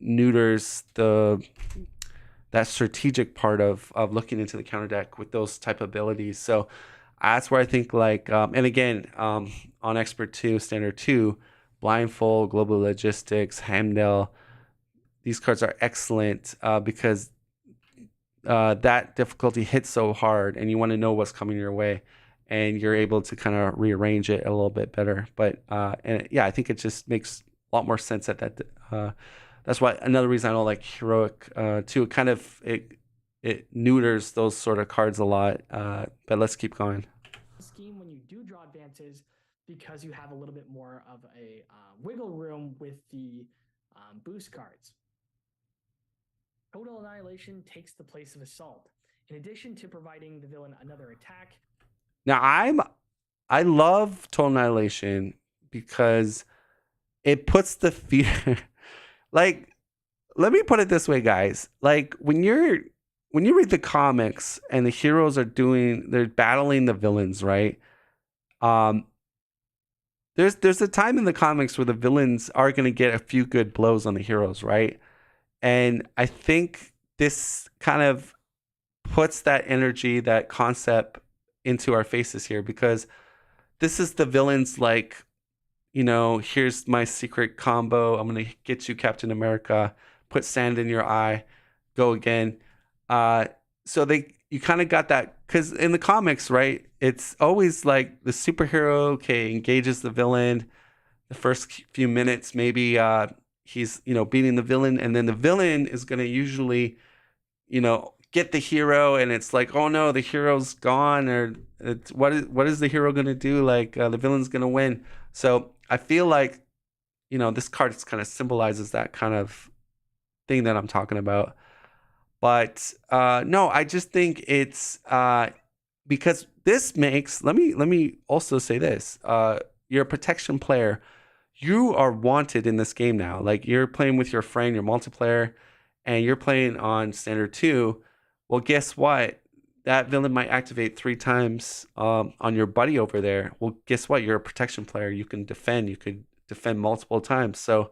neuters that strategic part of looking into the counter deck with those type of abilities. So that's where I think and again, on Expert 2, Standard 2, Blindfold, Global Logistics, Hamdell, these cards are excellent because that difficulty hits so hard and you want to know what's coming your way. And you're able to kind of rearrange it a little bit better. But I think it just makes a lot more sense at that. That's why another reason I don't like Heroic too. Kind of it neuters those sort of cards a lot. But let's keep going. Scheme when you do draw advances because you have a little bit more of a wiggle room with the boost cards. Total Annihilation takes the place of Assault. In addition to providing the villain another attack. Now I love Total Annihilation because it puts the fear like let me put it this way, guys. Like when you read the comics and the heroes they're battling the villains, right? Um there's a time in the comics where the villains are going to get a few good blows on the heroes, right? And I think this kind of puts that energy, that concept into our faces here because this is the villains like, here's my secret combo. I'm going to get you, Captain America, put sand in your eye, go again. Uh, so you kind of got that because in the comics, right, it's always like the superhero, okay, engages the villain. The first few minutes, maybe he's, beating the villain. And then the villain is going to usually, get the hero and it's like, oh no, the hero's gone, or what is the hero gonna do? Like the villain's gonna win. So I feel like this card kind of symbolizes that kind of thing that I'm talking about. But no, I just think it's because this makes let me also say this. You're a protection player. You are wanted in this game now. Like you're playing with your friend, your multiplayer, and you're playing on standard 2. Well, guess what? That villain might activate 3 times on your buddy over there. Well, guess what? You're a protection player. You can defend. You could defend multiple times. So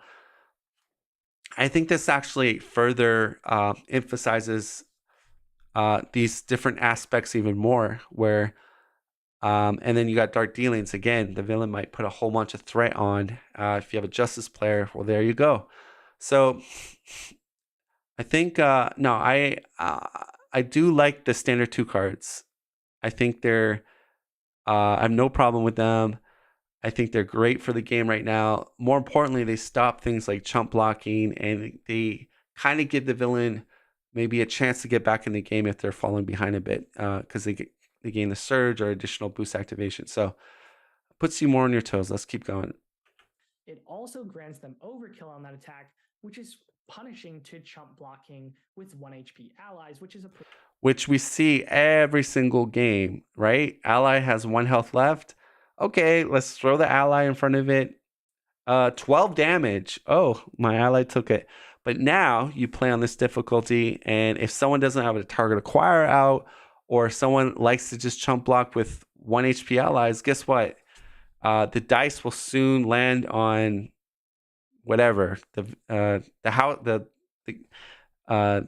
I think this actually further emphasizes these different aspects even more. Where and then you got dark dealings again. The villain might put a whole bunch of threat on. If you have a justice player, well, there you go. So I think no, I do like the standard 2 cards. I think I have no problem with them. I think they're great for the game right now. More importantly, they stop things like chump blocking and they kind of give the villain maybe a chance to get back in the game if they're falling behind a bit because they gain the surge or additional boost activation. So it puts you more on your toes. Let's keep going. It also grants them overkill on that attack, which is punishing to chump blocking with 1 HP allies, which we see every single game, right? Ally has 1 health left. Okay, let's throw the ally in front of it. 12 damage. Oh, my ally took it. But now you play on this difficulty, and if someone doesn't have a target acquire out, or someone likes to just chump block with 1 HP allies, guess what? The dice will soon land on whatever the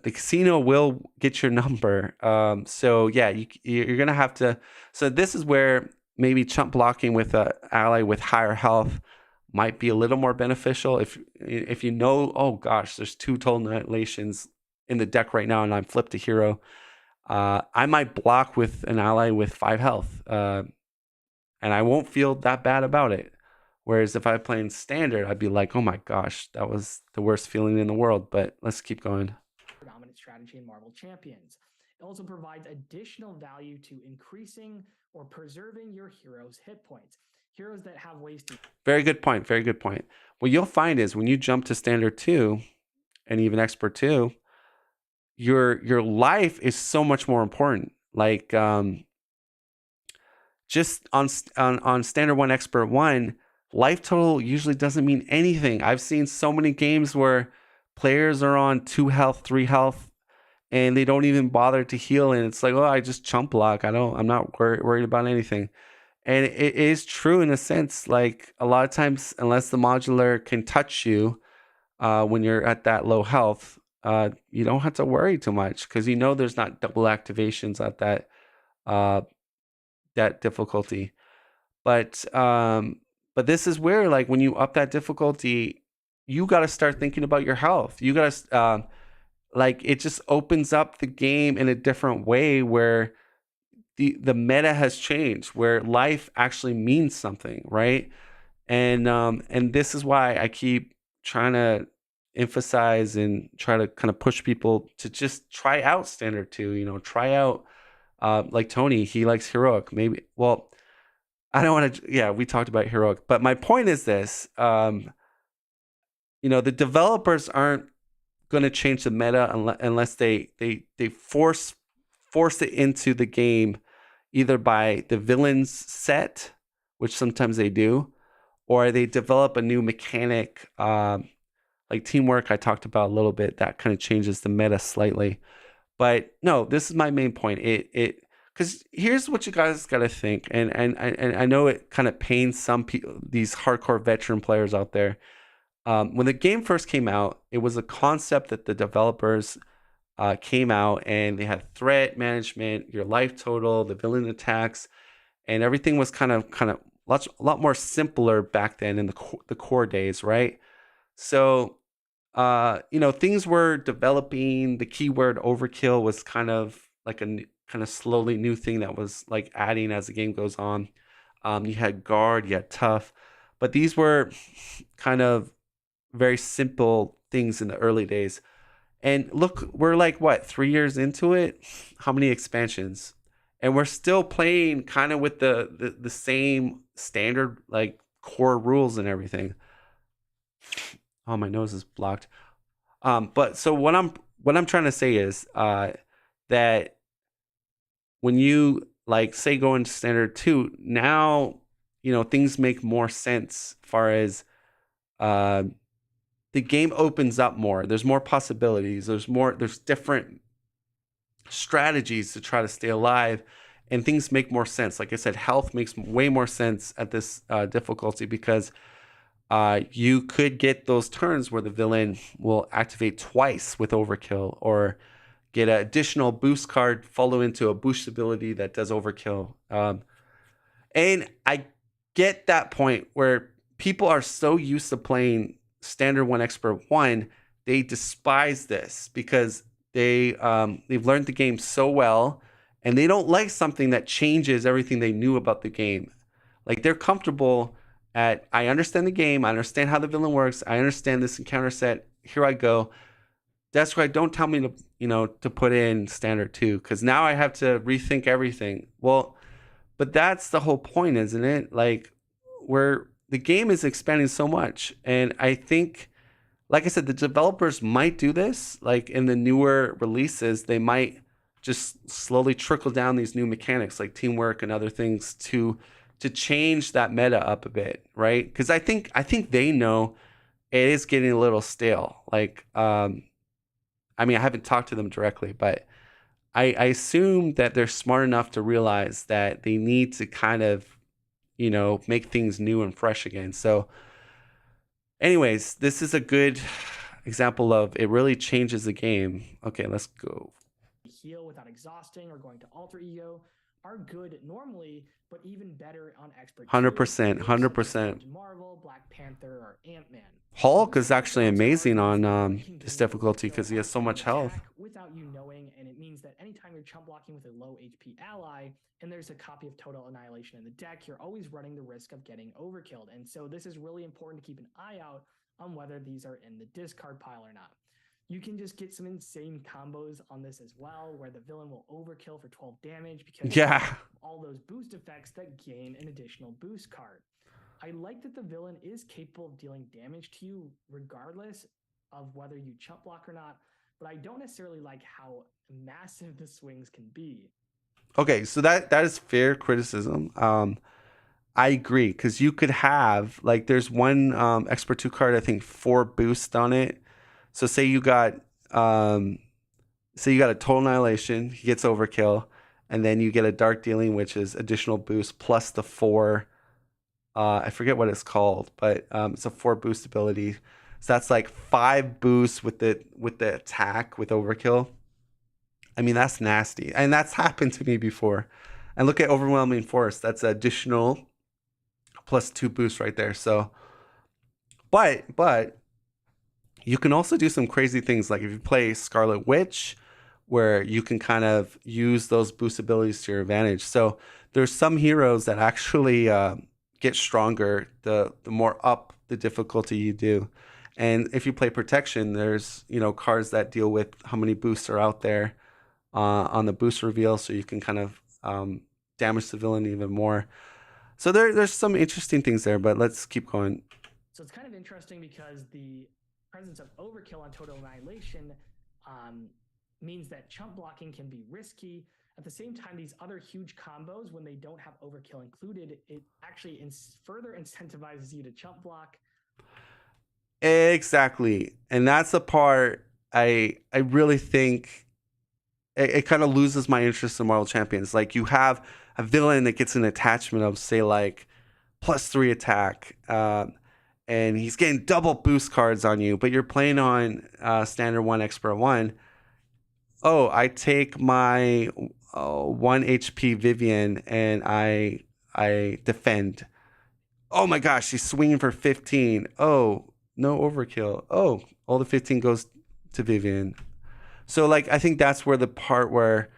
casino will get your number. So yeah, you're gonna have to. So this is where maybe chump blocking with an ally with higher health might be a little more beneficial. If oh gosh, there's 2 Total Annihilations in the deck right now, and I'm flipped a hero. I might block with an ally with 5 health, and I won't feel that bad about it. Whereas if I play in standard, I'd be like, oh my gosh, that was the worst feeling in the world. But let's keep going. Dominant strategy in Marvel Champions. It also provides additional value to increasing or preserving your hero's hit points. Heroes that have ways to... Very good point. Very good point. What you'll find is when you jump to standard 2 and even expert 2, your life is so much more important. Like just on standard 1, expert 1, life total usually doesn't mean anything. I've seen so many games where players are on 2 health, 3 health, and they don't even bother to heal. And it's like, oh, I just chump block. I'm not worried about anything. And it is true in a sense. Like a lot of times, unless the modular can touch you when you're at that low health, you don't have to worry too much because there's not double activations at that difficulty. But this is where, like, when you up that difficulty, you got to start thinking about your health. You got to like, it just opens up the game in a different way where the meta has changed, where life actually means something, right? And this is why I keep trying to emphasize and try to kind of push people to just try out standard 2. Try out like Tonee, he likes heroic. Maybe, well, I don't want to. Yeah, we talked about heroic, but my point is this: the developers aren't going to change the meta unless they force it into the game, either by the villains set, which sometimes they do, or they develop a new mechanic, like teamwork. I talked about a little bit that kind of changes the meta slightly. But no, this is my main point. It because here's what you guys got to think, and I know it kind of pains some people, these hardcore veteran players out there. When the game first came out, it was a concept that the developers came out, and they had threat management, your life total, the villain attacks, and everything was kind of a lot more simpler back then in the core days, right? So things were developing. The keyword overkill was kind of like kind of slowly new thing that was like adding as the game goes on. You had guard, you had tough, but these were kind of very simple things in the early days. And look, we're like what, 3 years into it? How many expansions? And we're still playing kind of with the same standard like core rules and everything. Oh, my nose is blocked. But so what I'm trying to say is that when you like say go into standard two, now things make more sense as far as uh, the game opens up more. There's more possibilities. There's different strategies to try to stay alive, and things make more sense. Like I said, health makes way more sense at this difficulty because you could get those turns where the villain will activate twice with overkill, or get an additional boost card, follow into a boost ability that does overkill. And I get that point where people are so used to playing standard one expert one, they despise this because they've learned the game so well, and they don't like something that changes everything they knew about the game. Like they're comfortable at, I understand the game, I understand how the villain works, I understand this encounter set. Here I go. That's right. Don't tell me to put in standard two, because now I have to rethink everything. Well, but that's the whole point, isn't it? Like, where the game is expanding so much, and I think, like I said, the developers might do this. Like in the newer releases, they might just slowly trickle down these new mechanics, like teamwork and other things, to change that meta up a bit, right? Because I think they know it is getting a little stale. Like, I mean, I haven't talked to them directly, but I assume that they're smart enough to realize that they need to kind of, make things new and fresh again. So, anyways, this is a good example of it really changes the game. Okay, let's go. Heal without exhausting or going to alter ego are good normally, but even better on expert 100%, 100%. Marvel, Black Panther, or Ant-Man. Hulk is actually amazing on this difficulty because he has so much health. Without you knowing, and it means that anytime you're chump blocking with a low HP ally and there's a copy of Total Annihilation in the deck, you're always running the risk of getting overkilled. And so this is really important to keep an eye out on whether these are in the discard pile or not. You can just get some insane combos on this as well, where the villain will overkill for 12 damage because all those boost effects that gain an additional boost card. I like that the villain is capable of dealing damage to you regardless of whether you chump block or not, but I don't necessarily like how massive the swings can be. Okay, so that is fair criticism. I agree, because you could have, like, there's one expert 2 card, I think 4 boost on it. So say you got a Total Annihilation, he gets overkill, and then you get a Dark Dealing, which is additional boost plus the 4. I forget what it's called, but it's a 4 boost ability. So that's like 5 boosts with the attack with overkill. I mean, that's nasty, and that's happened to me before. And look at Overwhelming Force. That's additional plus 2 boosts right there. So, but you can also do some crazy things, like if you play Scarlet Witch, where you can kind of use those boost abilities to your advantage. So there's some heroes that actually get stronger the more up the difficulty you do. And if you play Protection, there's cards that deal with how many boosts are out there on the boost reveal, so you can kind of damage the villain even more. So there's some interesting things there, but let's keep going. So it's kind of interesting because the presence of overkill on Total Annihilation um, means that chump blocking can be risky. At the same time, these other huge combos, when they don't have overkill included, it actually further incentivizes you to chump block. Exactly. And that's the part I really think it kind of loses my interest in Marvel Champions. Like you have a villain that gets an attachment of say like +3 attack, and he's getting double boost cards on you, but you're playing on standard one, expert one. Oh, I take my 1 HP Vivian and I defend. Oh my gosh, she's swinging for 15. Oh, no overkill. Oh, all the 15 goes to Vivian. So like I think that's where the part where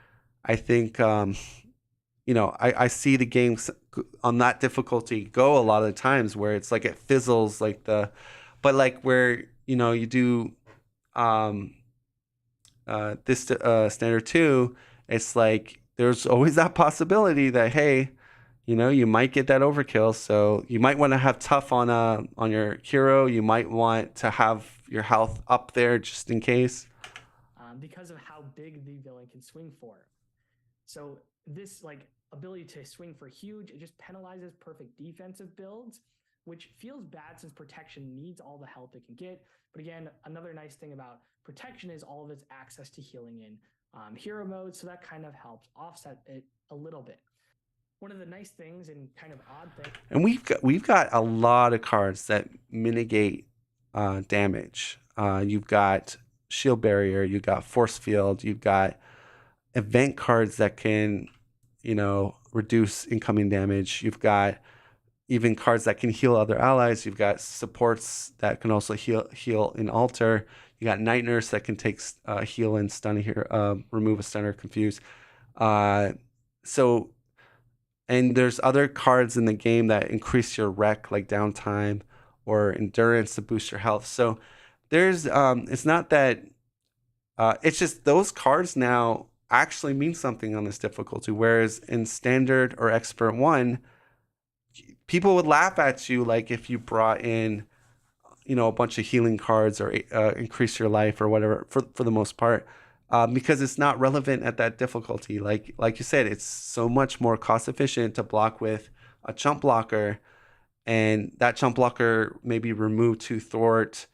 I think I see the games on that difficulty go a lot of times where it's like it fizzles like but like where you do um this standard two, it's like there's always that possibility that hey, you might get that overkill. So you might want to have tough on your hero. You might want to have your health up there just in case. Because of how big the villain can swing for. So this like ability to swing for huge, it just penalizes perfect defensive builds, which feels bad since protection needs all the help it can get. But again, another nice thing about protection is all of its access to healing in hero mode, so that kind of helps offset it a little bit. One of the nice things and kind of odd thing, And we've got a lot of cards that mitigate damage. You've got shield barrier, you've got force field, you've got event cards that can, reduce incoming damage. You've got even cards that can heal other allies. You've got supports that can also heal and alter. You got Night Nurse that can take heal and stun here, remove a stun or confuse. So and there's other cards in the game that increase your rec, like downtime or endurance to boost your health. So there's it's not that it's just those cards now actually mean something on this difficulty. Whereas in standard or expert one, people would laugh at you like if you brought in a bunch of healing cards or increase your life or whatever for the most part, because it's not relevant at that difficulty. Like you said, it's so much more cost efficient to block with a chump blocker, and that chump blocker maybe remove 2 thwart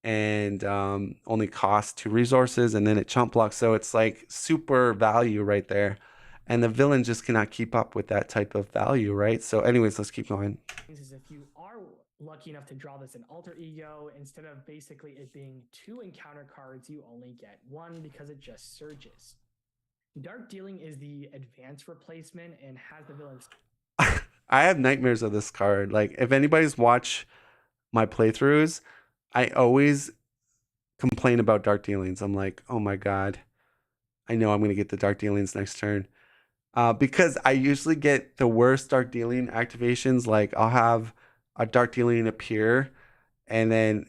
and only cost 2 resources, and then it chump blocks. So it's like super value right there. And the villain just cannot keep up with that type of value, right? So, anyways, let's keep going. is if you are lucky enough to draw this in alter ego, instead of basically it being 2 encounter cards, you only get 1 because it just surges. Dark Dealing is the advanced replacement and has the villains. I have nightmares of this card. Like, if anybody's watched my playthroughs, I always complain about Dark Dealings. I'm like, oh my god, I know I'm gonna get the Dark Dealings next turn. Because I usually get the worst Dark Dealing activations. Like I'll have a Dark Dealing appear, and then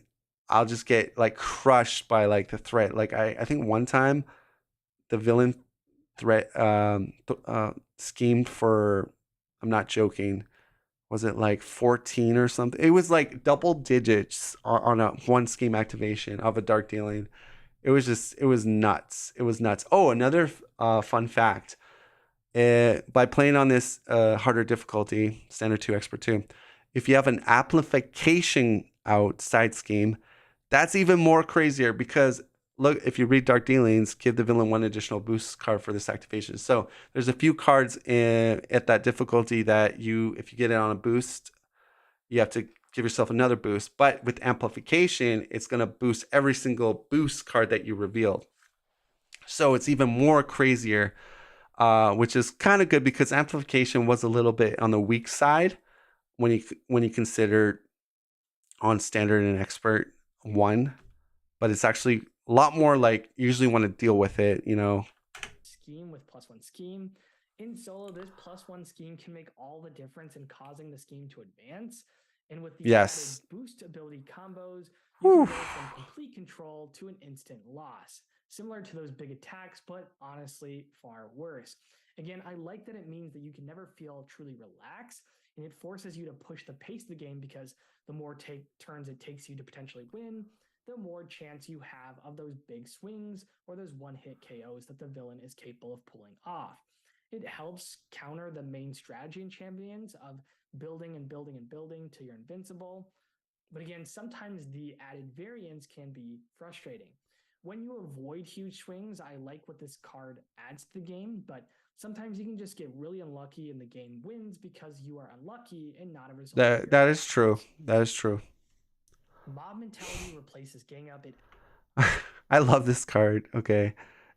I'll just get like crushed by like the threat. Like I think one time the villain threat schemed for, I'm not joking, was it like 14 or something? It was like double digits on a one scheme activation of a Dark Dealing. It was nuts. It was nuts. Oh, another fun fact. By playing on this harder difficulty, standard 2, expert 2, if you have an amplification out side scheme, that's even more crazier because look, if you read Dark Dealings, give the villain 1 additional boost card for this activation. So there's a few cards at that difficulty that if you get it on a boost, you have to give yourself another boost. But with amplification, it's going to boost every single boost card that you revealed. So it's even more crazier, which is kind of good because amplification was a little bit on the weak side when you consider on standard and expert 1, but it's actually a lot more like you usually want to deal with it, Scheme with +1 scheme. In solo, this +1 scheme can make all the difference in causing the scheme to advance. And with the Yes. added boost ability combos, you Whew. can go from complete control to an instant loss. Similar to those big attacks, but honestly far worse. Again, I like that it means that you can never feel truly relaxed. and it forces you to push the pace of the game because the more turns it takes you to potentially win, the more chance you have of those big swings or those one-hit KOs that the villain is capable of pulling off. It helps counter the main strategy in Champions of building and building and building till you're invincible. But again, sometimes the added variance can be frustrating. When you avoid huge swings, I like what this card adds to the game, but sometimes you can just get really unlucky and the game wins because you are unlucky and not a result. That is true. That is true. Mob mentality replaces gang up. I love this card. Okay.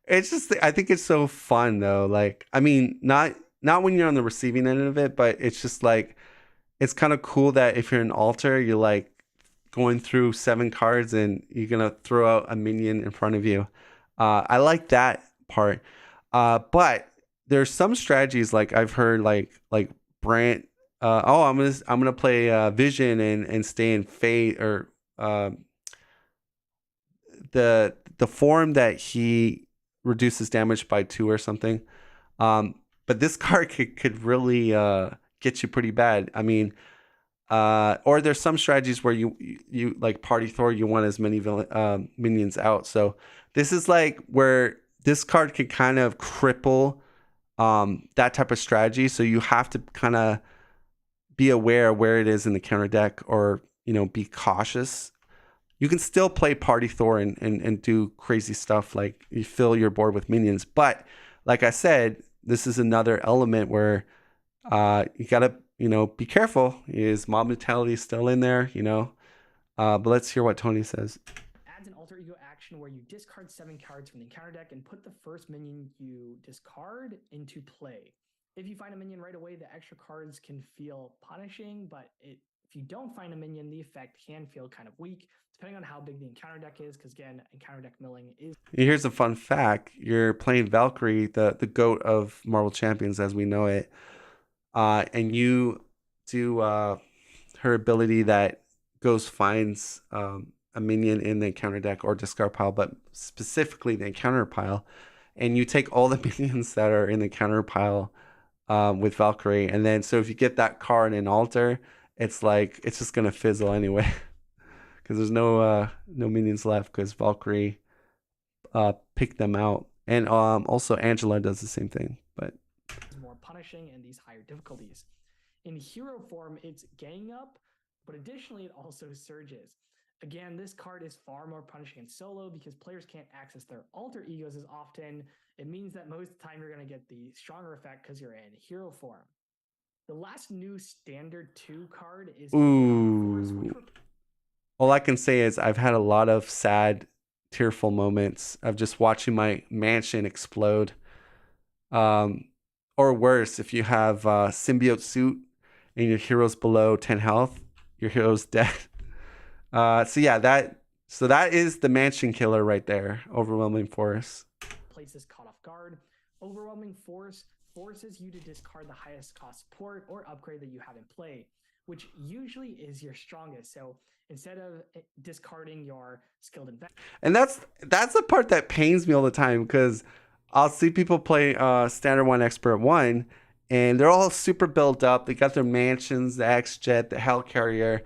It's just I think it's so fun though. Like I mean, not when you're on the receiving end of it, but it's just like it's kind of cool that if you're an altar, you're like going through 7 cards and you're gonna throw out a minion in front of you. I like that part. But there's some strategies like I've heard like Brant. I'm gonna play Vision and stay in Fate or the form that he reduces damage by 2 or something. But this card could really get you pretty bad. I mean, or there's some strategies where you like Party Thor, you want as many minions out. So this is like where this card could kind of cripple that type of strategy. So you have to kind of be aware where it is in the counter deck, or be cautious. You can still play Party Thor and do crazy stuff like you fill your board with minions. But like I said, this is another element where you gotta be careful. Is mob mentality still in there? But let's hear what Tonee says. Adds an alter ego action where you discard 7 cards from the encounter deck and put the first minion you discard into play. If you find a minion right away, the extra cards can feel punishing, but if you don't find a minion, the effect can feel kind of weak, depending on how big the encounter deck is, because again, encounter deck milling is... Here's a fun fact. You're playing Valkyrie, the GOAT of Marvel Champions as we know it, and you do her ability that goes finds a minion in the encounter deck or discard pile, but specifically the encounter pile, and you take all the minions that are in the counter pile with Valkyrie, and then so if you get that card in altar, it's like it's just gonna fizzle anyway because there's no minions left because Valkyrie picked them out, and also Angela does the same thing, but more punishing and these higher difficulties. In hero form, it's gang up, but additionally it also surges. Again, this card is far more punishing in solo because players can't access their alter egos as often. It means that most of the time you're going to get the stronger effect because you're in hero form. The last new standard 2 card is ooh. All I can say is I've had a lot of sad, tearful moments of just watching my mansion explode. Or worse, if you have symbiote suit and your hero's below 10 health, your hero's dead. So that is the mansion killer right there. Overwhelming Force. Places caught off guard. Overwhelming Force forces you to discard the highest cost support or upgrade that you have in play, which usually is your strongest. So instead of discarding your skilled inventor, and that's the part that pains me all the time because I'll see people play Standard 1, Expert 1, and they're all super built up. They got their mansions, the X-Jet, the Hellcarrier.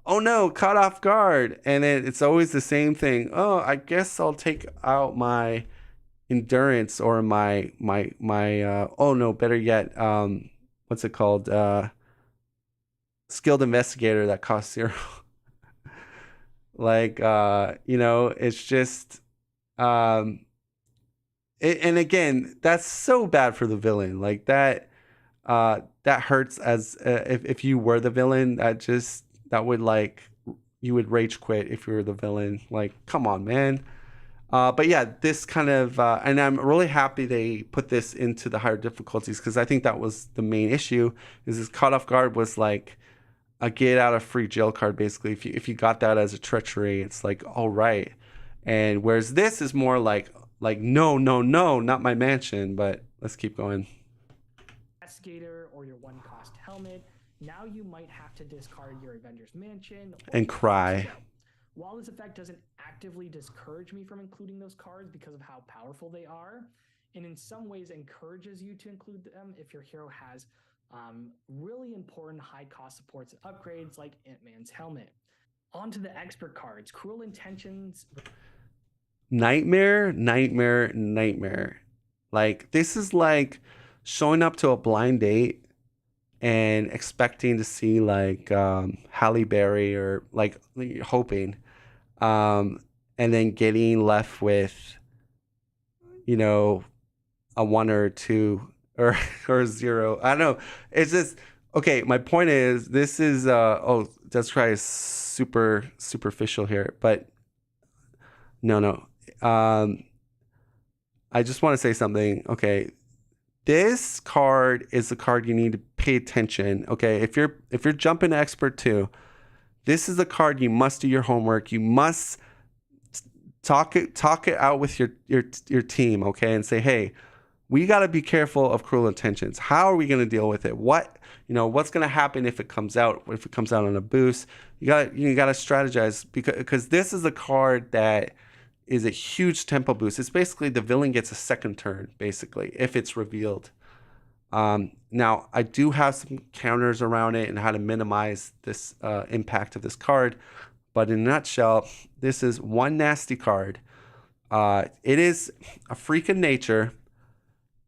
Oh no, caught off guard. And then it's always the same thing. Oh, I guess I'll take out my endurance or my oh no, better yet, what's it called? Skilled investigator that costs 0. Like it's just and again, that's so bad for the villain. Like that hurts as if you were the villain, that would like you would rage quit if you were the villain. Like, come on, man. But yeah, this kind of and I'm really happy they put this into the higher difficulties because I think that was the main issue. Is this caught off guard was like a get out of free jail card basically. If you got that as a treachery, it's like all right. And whereas this is more like no, not my mansion. But let's keep going. Investigator or your 1 cost helmet. Now you might have to discard your Avengers Mansion and cry. While this effect doesn't actively discourage me from including those cards because of how powerful they are, and in some ways encourages you to include them if your hero has Really important high cost supports and upgrades like Ant-Man's helmet. On to the expert cards. Cruel Intentions. Nightmare, nightmare, nightmare. Like, this is like showing up to a blind date and expecting to see like Halle Berry or like hoping, and then getting left with, you know, a one or a two or or a zero. I don't know. It's just okay. My point is, this is oh, Death Cry is super superficial here, but no. I just want to say something. Okay, this card is the card you need to pay attention. Okay, if you're jumping to expert 2, this is the card you must do your homework. You must talk it out with your team, okay, and say, hey, we got to be careful of Cruel Intentions. How are we going to deal with it? What's going to happen if it comes out on a boost? You got to strategize, because this is a card that is a huge tempo boost. It's basically the villain gets a second turn, basically, if it's revealed. Now, I do have some counters around it and how to minimize this impact of this card. But in a nutshell, this is one nasty card. It is a freak of nature.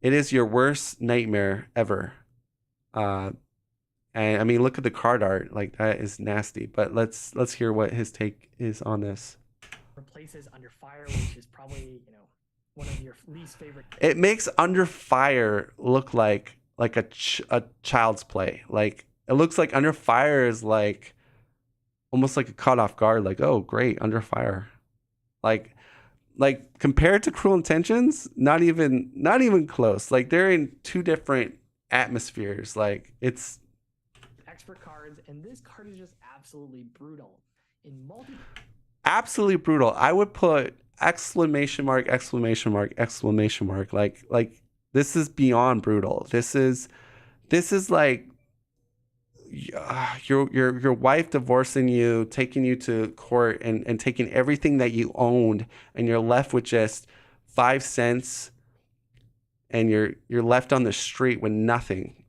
It is your worst nightmare ever. And I mean, look at the card art. Like, that is nasty. But let's hear what his take is on this. Replaces Under Fire, which is probably, one of your least favorite. It makes Under Fire look like a child's play. Like, it looks like Under Fire is like almost like a caught off guard. Like, oh great, Under Fire. Like compared to Cruel Intentions, not even close. Like, they're in two different atmospheres. Like, it's Expert cards, and this card is just absolutely brutal. Absolutely brutal. I would put exclamation mark, exclamation mark, exclamation mark. Like this is beyond brutal. This is like your wife divorcing you, taking you to court, and taking everything that you owned, and you're left with just 5 cents, and you're left on the street with nothing.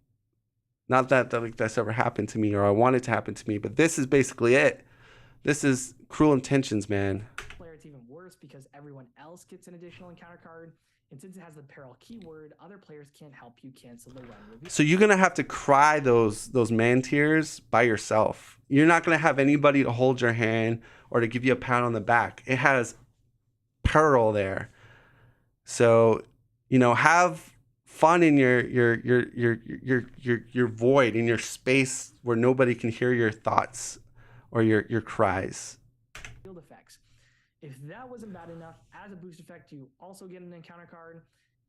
Not that like that's ever happened to me, or I want it to happen to me, but this is basically it. This is Cruel Intentions, man. It's even worse because everyone else gets an additional encounter card, and since it has the peril keyword, other players can't help you cancel the run review. So you're gonna have to cry those man tears by yourself. You're not gonna have anybody to hold your hand or to give you a pat on the back. It has peril there. So, have fun in your void, in your space where nobody can hear your thoughts or your cries. Field effects. If that wasn't bad enough, as a boost effect, you also get an encounter card.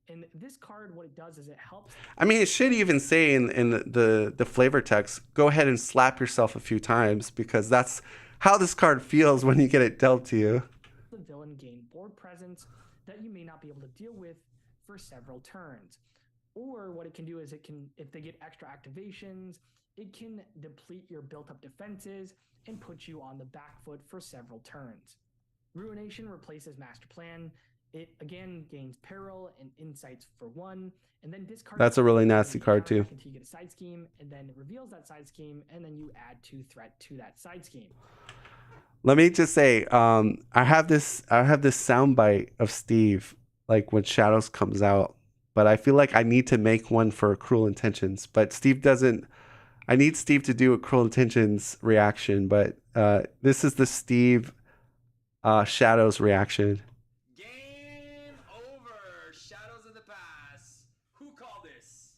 And this card, what it does is it helps. I mean, it should even say in the flavor text, go ahead and slap yourself a few times, because that's how this card feels when you get it dealt to you. The villain gain board presence that you may not be able to deal with for several turns. Or what it can do is if they get extra activations, it can deplete your built-up defenses and put you on the back foot for several turns. Ruination replaces Master Plan. It again gains peril and insights for 1, and then discards. That's a really nasty card too. Until you get a side scheme, and then it reveals that side scheme, and then you add 2 threat to that side scheme. Let me just say, I have this soundbite of Steve, like when Shadows comes out, but I feel like I need to make one for Cruel Intentions. But Steve doesn't. I need Steve to do a Cruel Intentions reaction, but this is the Steve Shadows reaction. Game over. Shadows of the past. Who called this?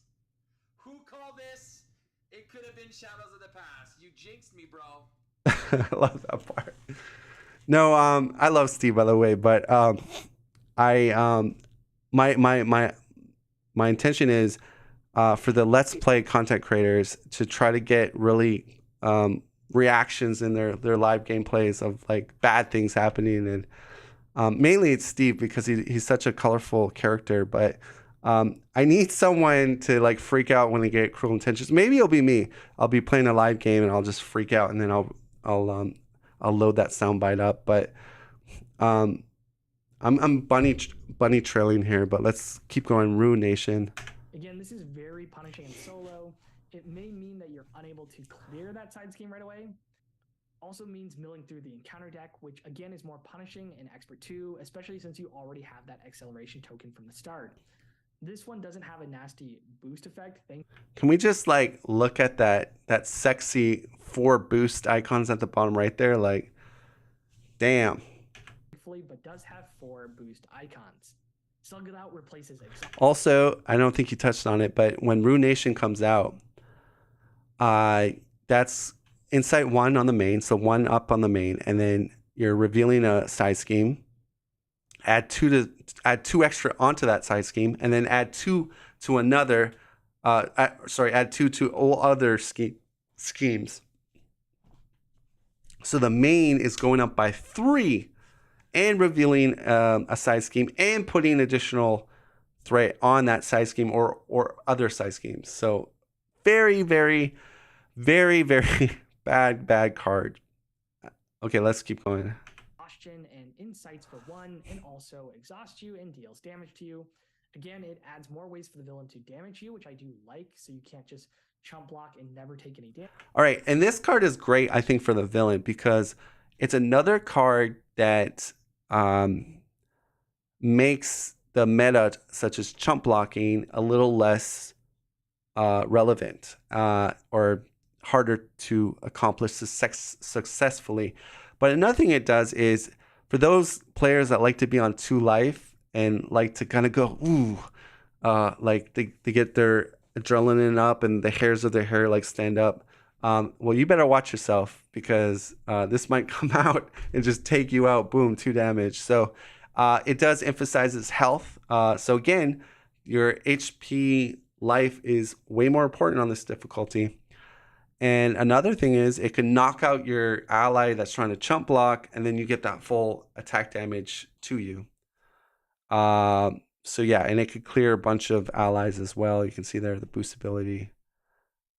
Who called this? It could have been Shadows of the past. You jinxed me, bro. I love that part. No, I love Steve, by the way, but my intention is for the Let's Play content creators to try to get really reactions in their live gameplays of like bad things happening, and mainly it's Steve because he's such a colorful character, but I need someone to like freak out when they get Cruel Intentions. Maybe it'll be me. I'll be playing a live game and I'll just freak out, and then I'll load that soundbite up. But I'm bunny trailing here, but let's keep going. Ruination. Again, this is very punishing in solo. It may mean that you're unable to clear that side scheme right away. Also means milling through the encounter deck, which again is more punishing in Expert 2, especially since you already have that acceleration token from the start. This one doesn't have a nasty boost effect. Can we just like look at that sexy 4 boost icons at the bottom right there? Like, damn. Thankfully, but does have 4 boost icons. Slug It Out replaces exhaust. Also, I don't think you touched on it, but when Rune Nation comes out, that's Insight 1 on the main, so 1 up on the main, and then you're revealing a side scheme. Add 2 extra onto that side scheme, and then add 2 to another. Add 2 to all other schemes. So the main is going up by 3, and revealing a side scheme, and putting additional threat on that side scheme or other side schemes. So very, very, very, very bad card. Okay, let's keep going. Exhaustion and insights for 1, and also exhausts you and deals damage to you. Again, it adds more ways for the villain to damage you, which I do like, so you can't just chump block and never take any damage. All right, and this card is great, I think, for the villain because it's another card that makes the meta, such as chump blocking, a little less relevant or harder to accomplish successfully. But another thing it does is for those players that like to be on 2 life and like to kind of go, ooh, like they get their adrenaline up and the hairs of their hair like stand up. Well, you better watch yourself because this might come out and just take you out. Boom, 2 damage. So it does emphasize its health. So again, your HP life is way more important on this difficulty. And another thing is it can knock out your ally that's trying to chump block, and then you get that full attack damage to you. So yeah, and it could clear a bunch of allies as well. You can see there the boost ability.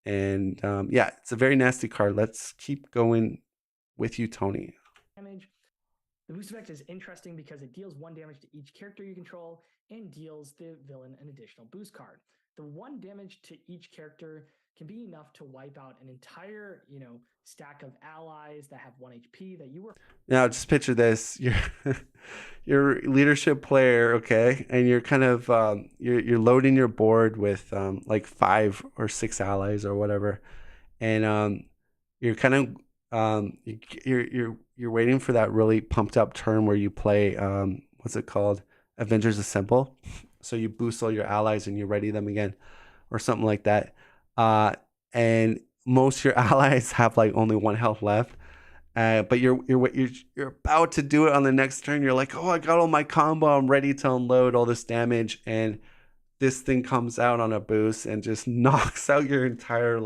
And yeah, it's a very nasty card. Let's keep going with you, Tonee. Damage. The boost effect is interesting because it deals 1 damage to each character you control and deals the villain an additional boost card. The 1 damage to each character can be enough to wipe out an entire, stack of allies that have 1 HP that you were. Now, just picture this: you're leadership player, okay, and you're kind of you're loading your board with like 5 or 6 allies or whatever, and you're kind of you're waiting for that really pumped up turn where you play what's it called, Avengers Assemble. So you boost all your allies and you ready them again, or something like that. And most of your allies have like only 1 health left. But you're about to do it on the next turn. You're like, oh, I got all my combo. I'm ready to unload all this damage, and this thing comes out on a boost and just knocks out your entire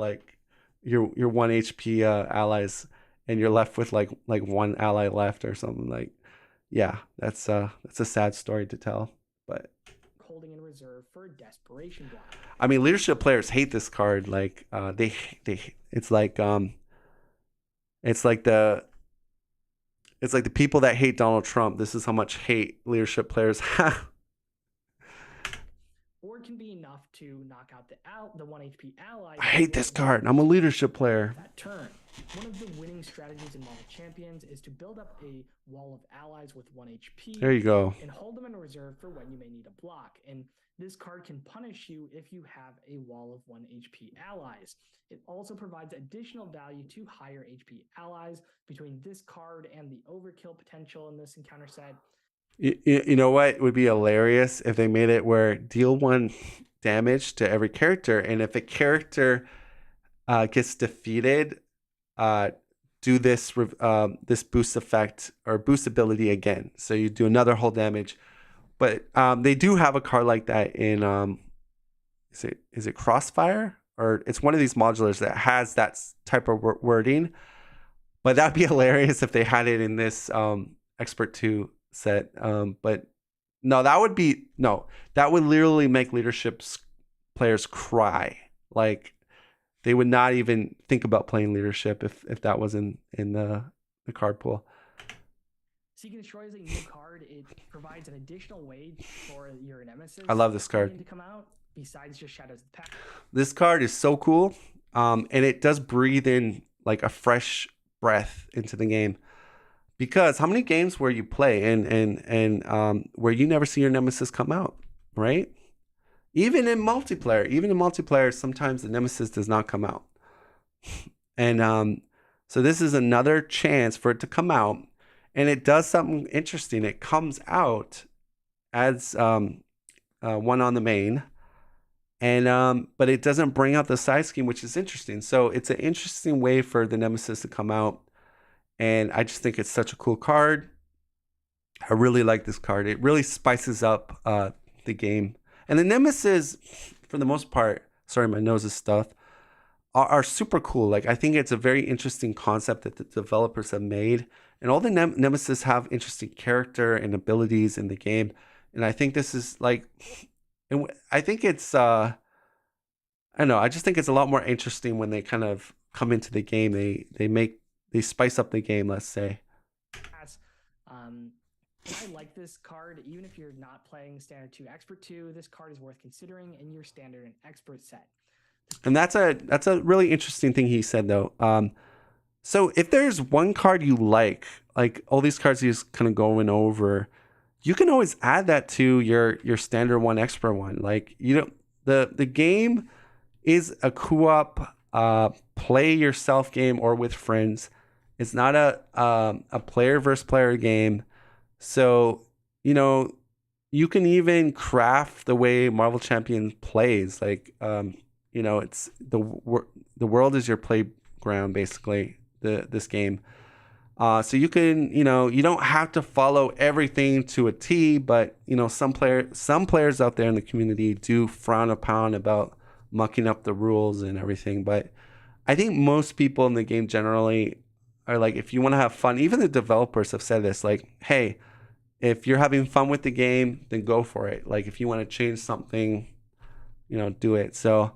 your 1 HP allies, and you're left with like 1 ally left or something. Like, yeah, that's a sad story to tell, but. Holding in reserve for desperation block. I mean, leadership players hate this card. Like it's like the people that hate Donald Trump. This is how much hate leadership players have. Or it can be enough to knock out the 1 HP ally. I hate this card. I'm a leadership player. That turn. One of the winning strategies in Marvel Champions is to build up a wall of allies with 1 HP. There you go. And hold them in reserve for when you may need a block. And this card can punish you if you have a wall of 1 HP allies. It also provides additional value to higher HP allies between this card and the overkill potential in this encounter set. You know what would be hilarious if they made it where deal 1 damage to every character, and if a character gets defeated, do this this boost effect or boost ability again. So you do another whole damage. But they do have a card like that in is it Crossfire, or it's one of these modulars that has that type of wording. But that'd be hilarious if they had it in this Expert 2 set. But no, that would literally make leadership players cry. Like, they would not even think about playing leadership if that was in the card pool. Seek and Destroy is a new card. It provides an additional way for your nemesis. I love this card. To come out besides just Shadows of the Past. This card is so cool, and it does breathe in like a fresh breath into the game. Because how many games where you play and where you never see your nemesis come out, right? Even in multiplayer, sometimes the nemesis does not come out. And so this is another chance for it to come out, and it does something interesting. It comes out as one on the main, and but it doesn't bring out the side scheme, which is interesting. So it's an interesting way for the nemesis to come out, and I just think it's such a cool card. I really like this card. It really spices up the game, and the nemesis, for the most part, sorry, my nose is stuffed, are super cool. Like, I think it's a very interesting concept that the developers have made, and all the nemesis have interesting character and abilities in the game. And I think this is like, and I think it's I don't know. I just think it's a lot more interesting when they kind of come into the game. They spice up the game, let's say. And I like this card. Even if you're not playing Standard 2 Expert 2, this card is worth considering in your Standard and Expert set. And that's a really interesting thing he said, though. So if there's one card you like all these cards he's kind of going over, you can always add that to your Standard 1 Expert 1. Like, you know, the game is a co-op play yourself game or with friends. It's not a player versus player game. So, you know, you can even craft the way Marvel Champion plays. Like, you know, it's the world is your playground, basically, this game. So you can, you know, you don't have to follow everything to a T, but, you know, some players out there in the community do frown upon about mucking up the rules and everything. But I think most people in the game generally are like, if you want to have fun, even the developers have said this, like, hey, if you're having fun with the game, then go for it. Like, if you want to change something, you know, do it. So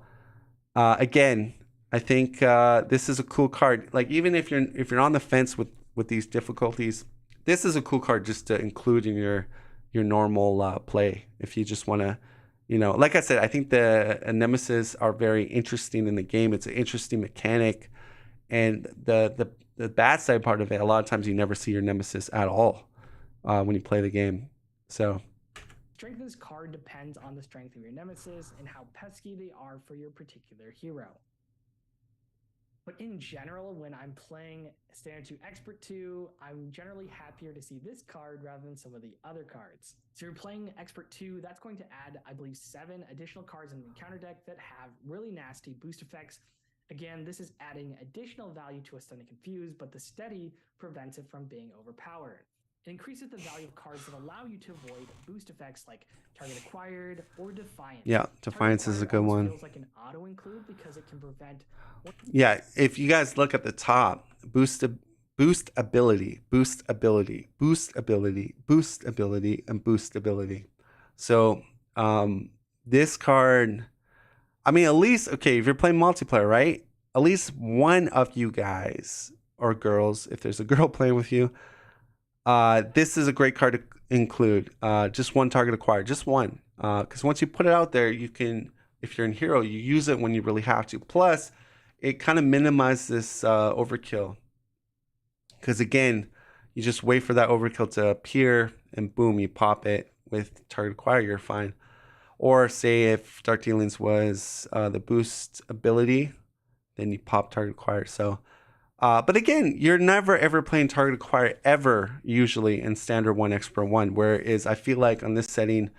again, I think this is a cool card. Like, even if you're on the fence with these difficulties, this is a cool card just to include in your normal play. If you just want to, you know, like I said, I think the nemesis are very interesting in the game. It's an interesting mechanic, and the bad side part of it, a lot of times you never see your nemesis at all when you play the game. So Strength of this card depends on the strength of your nemesis and how pesky they are for your particular hero. But in general, when I'm playing Standard 2 Expert 2, I'm generally happier to see this card rather than some of the other cards. So you're playing Expert 2, that's going to add, I believe, 7 additional cards in the encounter deck that have really nasty boost effects. Again, this is adding additional value to a Stun and Confuse, but the Steady prevents it from being overpowered. It increases the value of cards that allow you to avoid boost effects like Target Acquired or Defiance. yeah, Defiance is a good one. Feels like an auto include because it can prevent. Yeah, if you guys look at the top, boost ability, and boost ability. So this card, I mean, at least, okay, if you're playing multiplayer, right? At least one of you guys or girls, if there's a girl playing with you, this is a great card to include. Just one target acquired, just one. Because once you put it out there, you can, if you're in hero, you use it when you really have to. Plus, it kind of minimizes this overkill. Because again, you just wait for that overkill to appear, and boom, you pop it with target acquired, you're fine. Or say if Dark Dealings was the boost ability, then you pop target acquired. So, but again, you're never ever playing target acquired ever, usually in Standard 1 Expert 1. Whereas I feel like on this setting,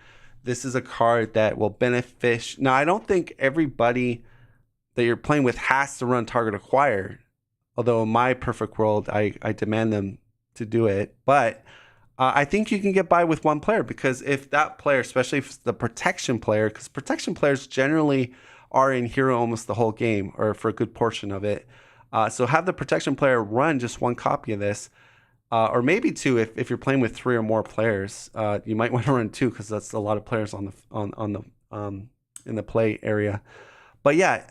this is a card that will benefit. Now, I don't think everybody that you're playing with has to run target acquired. Although in my perfect world, I demand them to do it. But I think you can get by with one player, because if that player, especially if it's the protection player, because protection players generally are in hero almost the whole game or for a good portion of it. So have the protection player run just one copy of this, or maybe two if you're playing with 3 or more players. You might want to run 2 because that's a lot of players on the in the play area. But yeah,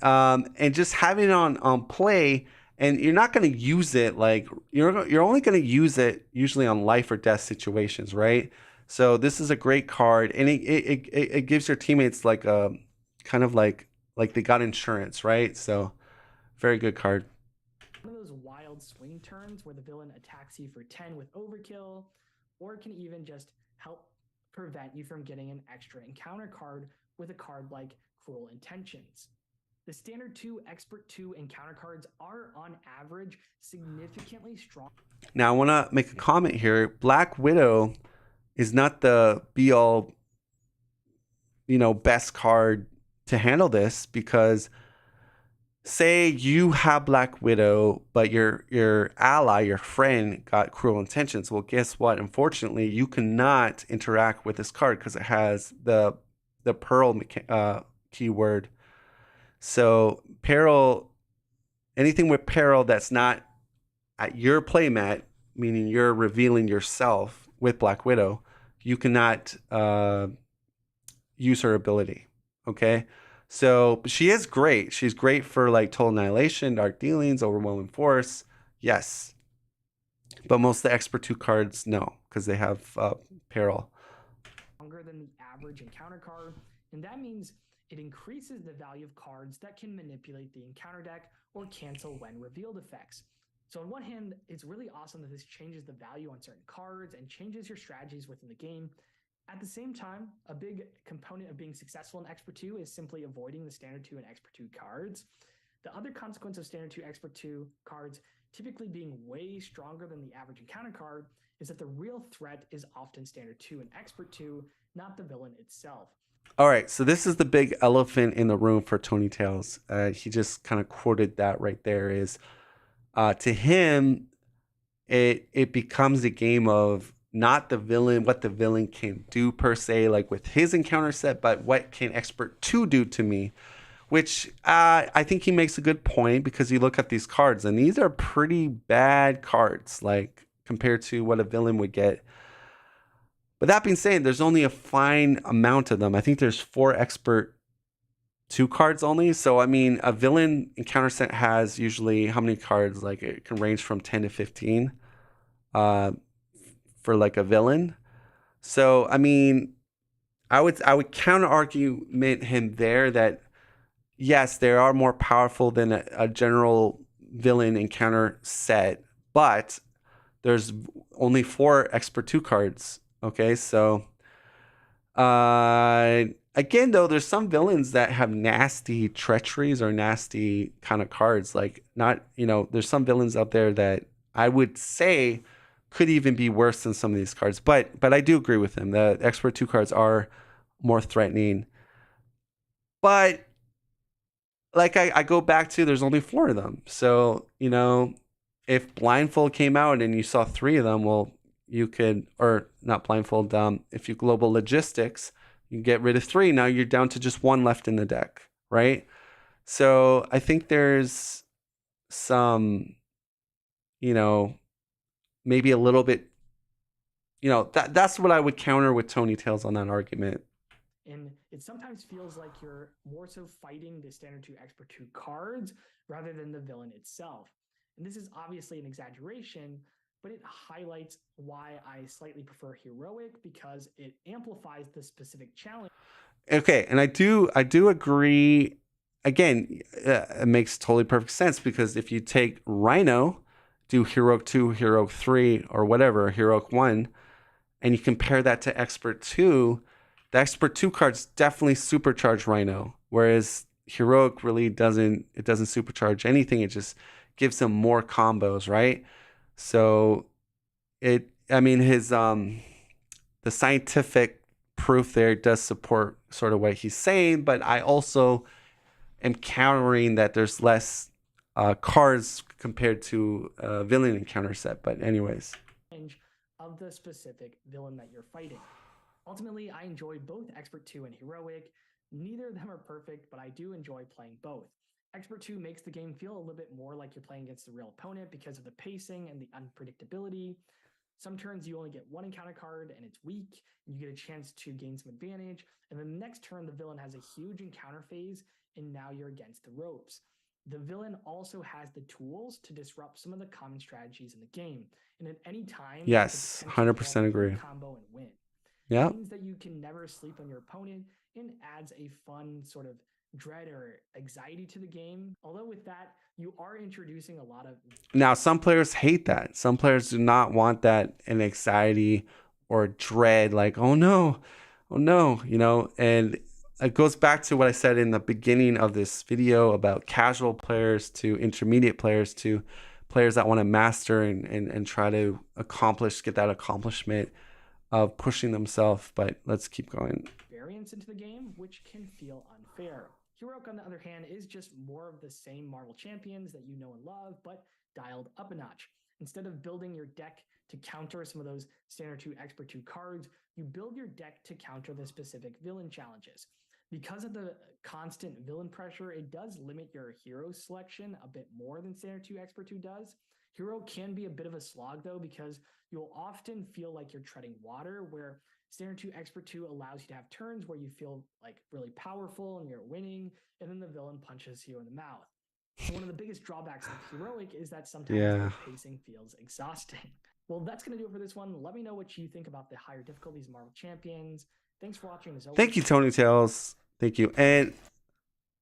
and just having it on play. And you're not going to use it, like, you're only going to use it usually on life or death situations, right? So this is a great card, and it gives your teammates like a kind of like like they got insurance, right? So very good card. One of those wild swing turns where the villain attacks you for 10 with overkill, or it can even just help prevent you from getting an extra encounter card with a card like Cruel Intentions. The standard 2, Expert 2 encounter cards are on average significantly strong. Now I want to make a comment here. Black Widow is not the be all, best card to handle this, because say you have Black Widow, but your ally, your friend, got Cruel Intentions. Well, guess what? Unfortunately, you cannot interact with this card because it has the Pearl keyword. So peril, anything with peril that's not at your playmat, meaning you're revealing yourself with Black Widow, you cannot use her ability. Okay. So she is great. She's great for like Total Annihilation, Dark Dealings, Overwhelming Force. Yes. But most of the Expert 2 cards, no, because they have peril. Stronger than the average encounter card, and that means it increases the value of cards that can manipulate the encounter deck or cancel when revealed effects. So on one hand, it's really awesome that this changes the value on certain cards and changes your strategies within the game. At the same time, a big component of being successful in Expert 2 is simply avoiding the Standard 2 and Expert 2 cards. The other consequence of Standard 2 Expert 2 cards typically being way stronger than the average encounter card is that the real threat is often Standard 2 and Expert 2, not the villain itself. All right, so this is the big elephant in the room for Tonee Tales. He just kind of quoted that right there. Is to him, it becomes a game of not the villain, what the villain can do per se, like with his encounter set, but what can Expert 2 do to me? Which I think he makes a good point, because you look at these cards and these are pretty bad cards, like compared to what a villain would get. But that being said, there's only a fine amount of them. I think there's 4 Expert 2 cards only. So, I mean, a villain encounter set has usually how many cards? Like it can range from 10 to 15 for like a villain. So, I mean, I would counter argument him there that yes, they are more powerful than a general villain encounter set, but there's only 4 Expert 2 cards. Okay, so again, though, there's some villains that have nasty treacheries or nasty kind of cards. Like, not, there's some villains out there that I would say could even be worse than some of these cards. But I do agree with him. The Expert 2 cards are more threatening. But like I go back to, there's only 4 of them. So, if Blindfold came out and you saw 3 of them, well, you could, or not Blindfold, if you Global Logistics, you get rid of 3. Now you're down to just 1 left in the deck, right? So I think there's some, maybe a little bit, that's what I would counter with Tonee Tales on that argument. And it sometimes feels like you're more so fighting the Standard 2 Expert 2 cards rather than the villain itself. And this is obviously an exaggeration, but it highlights why I slightly prefer Heroic, because it amplifies the specific challenge. Okay, and I do agree. Again, it makes totally perfect sense, because if you take Rhino, do Heroic 2, Heroic 3, or whatever, Heroic 1, and you compare that to Expert 2, the Expert 2 cards definitely supercharge Rhino, whereas Heroic really doesn't supercharge anything. It just gives him more combos, right? So his the scientific proof there does support sort of what he's saying, but I also am countering that there's less cards compared to a villain encounter set. But anyways, of the specific villain that you're fighting. Ultimately, I enjoy both Expert 2 and Heroic. Neither of them are perfect, but I do enjoy playing both. Expert 2 makes the game feel a little bit more like you're playing against a real opponent because of the pacing and the unpredictability. Some turns you only get 1 encounter card and it's weak, and you get a chance to gain some advantage, and then the next turn the villain has a huge encounter phase, and now you're against the ropes. The villain also has the tools to disrupt some of the common strategies in the game, and at any time, yes, 100% agree. Combo and win. Yeah. It means that you can never sleep on your opponent, and adds a fun sort of dread or anxiety to the game. Although with that, you are introducing a lot of. Now, some players hate that. Some players do not want that and anxiety or dread, like, oh no, and it goes back to what I said in the beginning of this video about casual players to intermediate players to players that want to master and try to get that accomplishment of pushing themselves. But let's keep going. Variance into the game, which can feel unfair. Heroic, on the other hand, is just more of the same Marvel champions that you know and love, but dialed up a notch. Instead of building your deck to counter some of those Standard 2 Expert 2 cards, you build your deck to counter the specific villain challenges. Because of the constant villain pressure, it does limit your hero selection a bit more than Standard 2 Expert 2 does. Hero can be a bit of a slog, though, because you'll often feel like you're treading water, where Standard 2 Expert 2 allows you to have turns where you feel like really powerful and you're winning, and then the villain punches you in the mouth. So one of the biggest drawbacks of Heroic is that sometimes the pacing feels exhausting. Well, that's going to do it for this one. Let me know what you think about the higher difficulties Marvel Champions. Thanks for watching. As always. Thank you, Tonee Tales. Thank you. And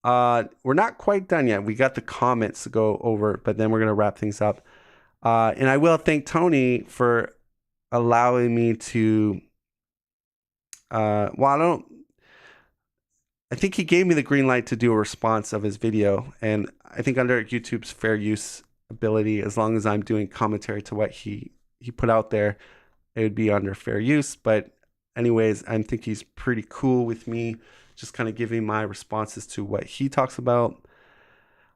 we're not quite done yet. We got the comments to go over, but then we're going to wrap things up. And I will thank Tony for allowing me to I think he gave me the green light to do a response of his video, and I think under YouTube's fair use ability, as long as I'm doing commentary to what he put out there, it would be under fair use. But anyways, I think he's pretty cool with me just kind of giving my responses to what he talks about.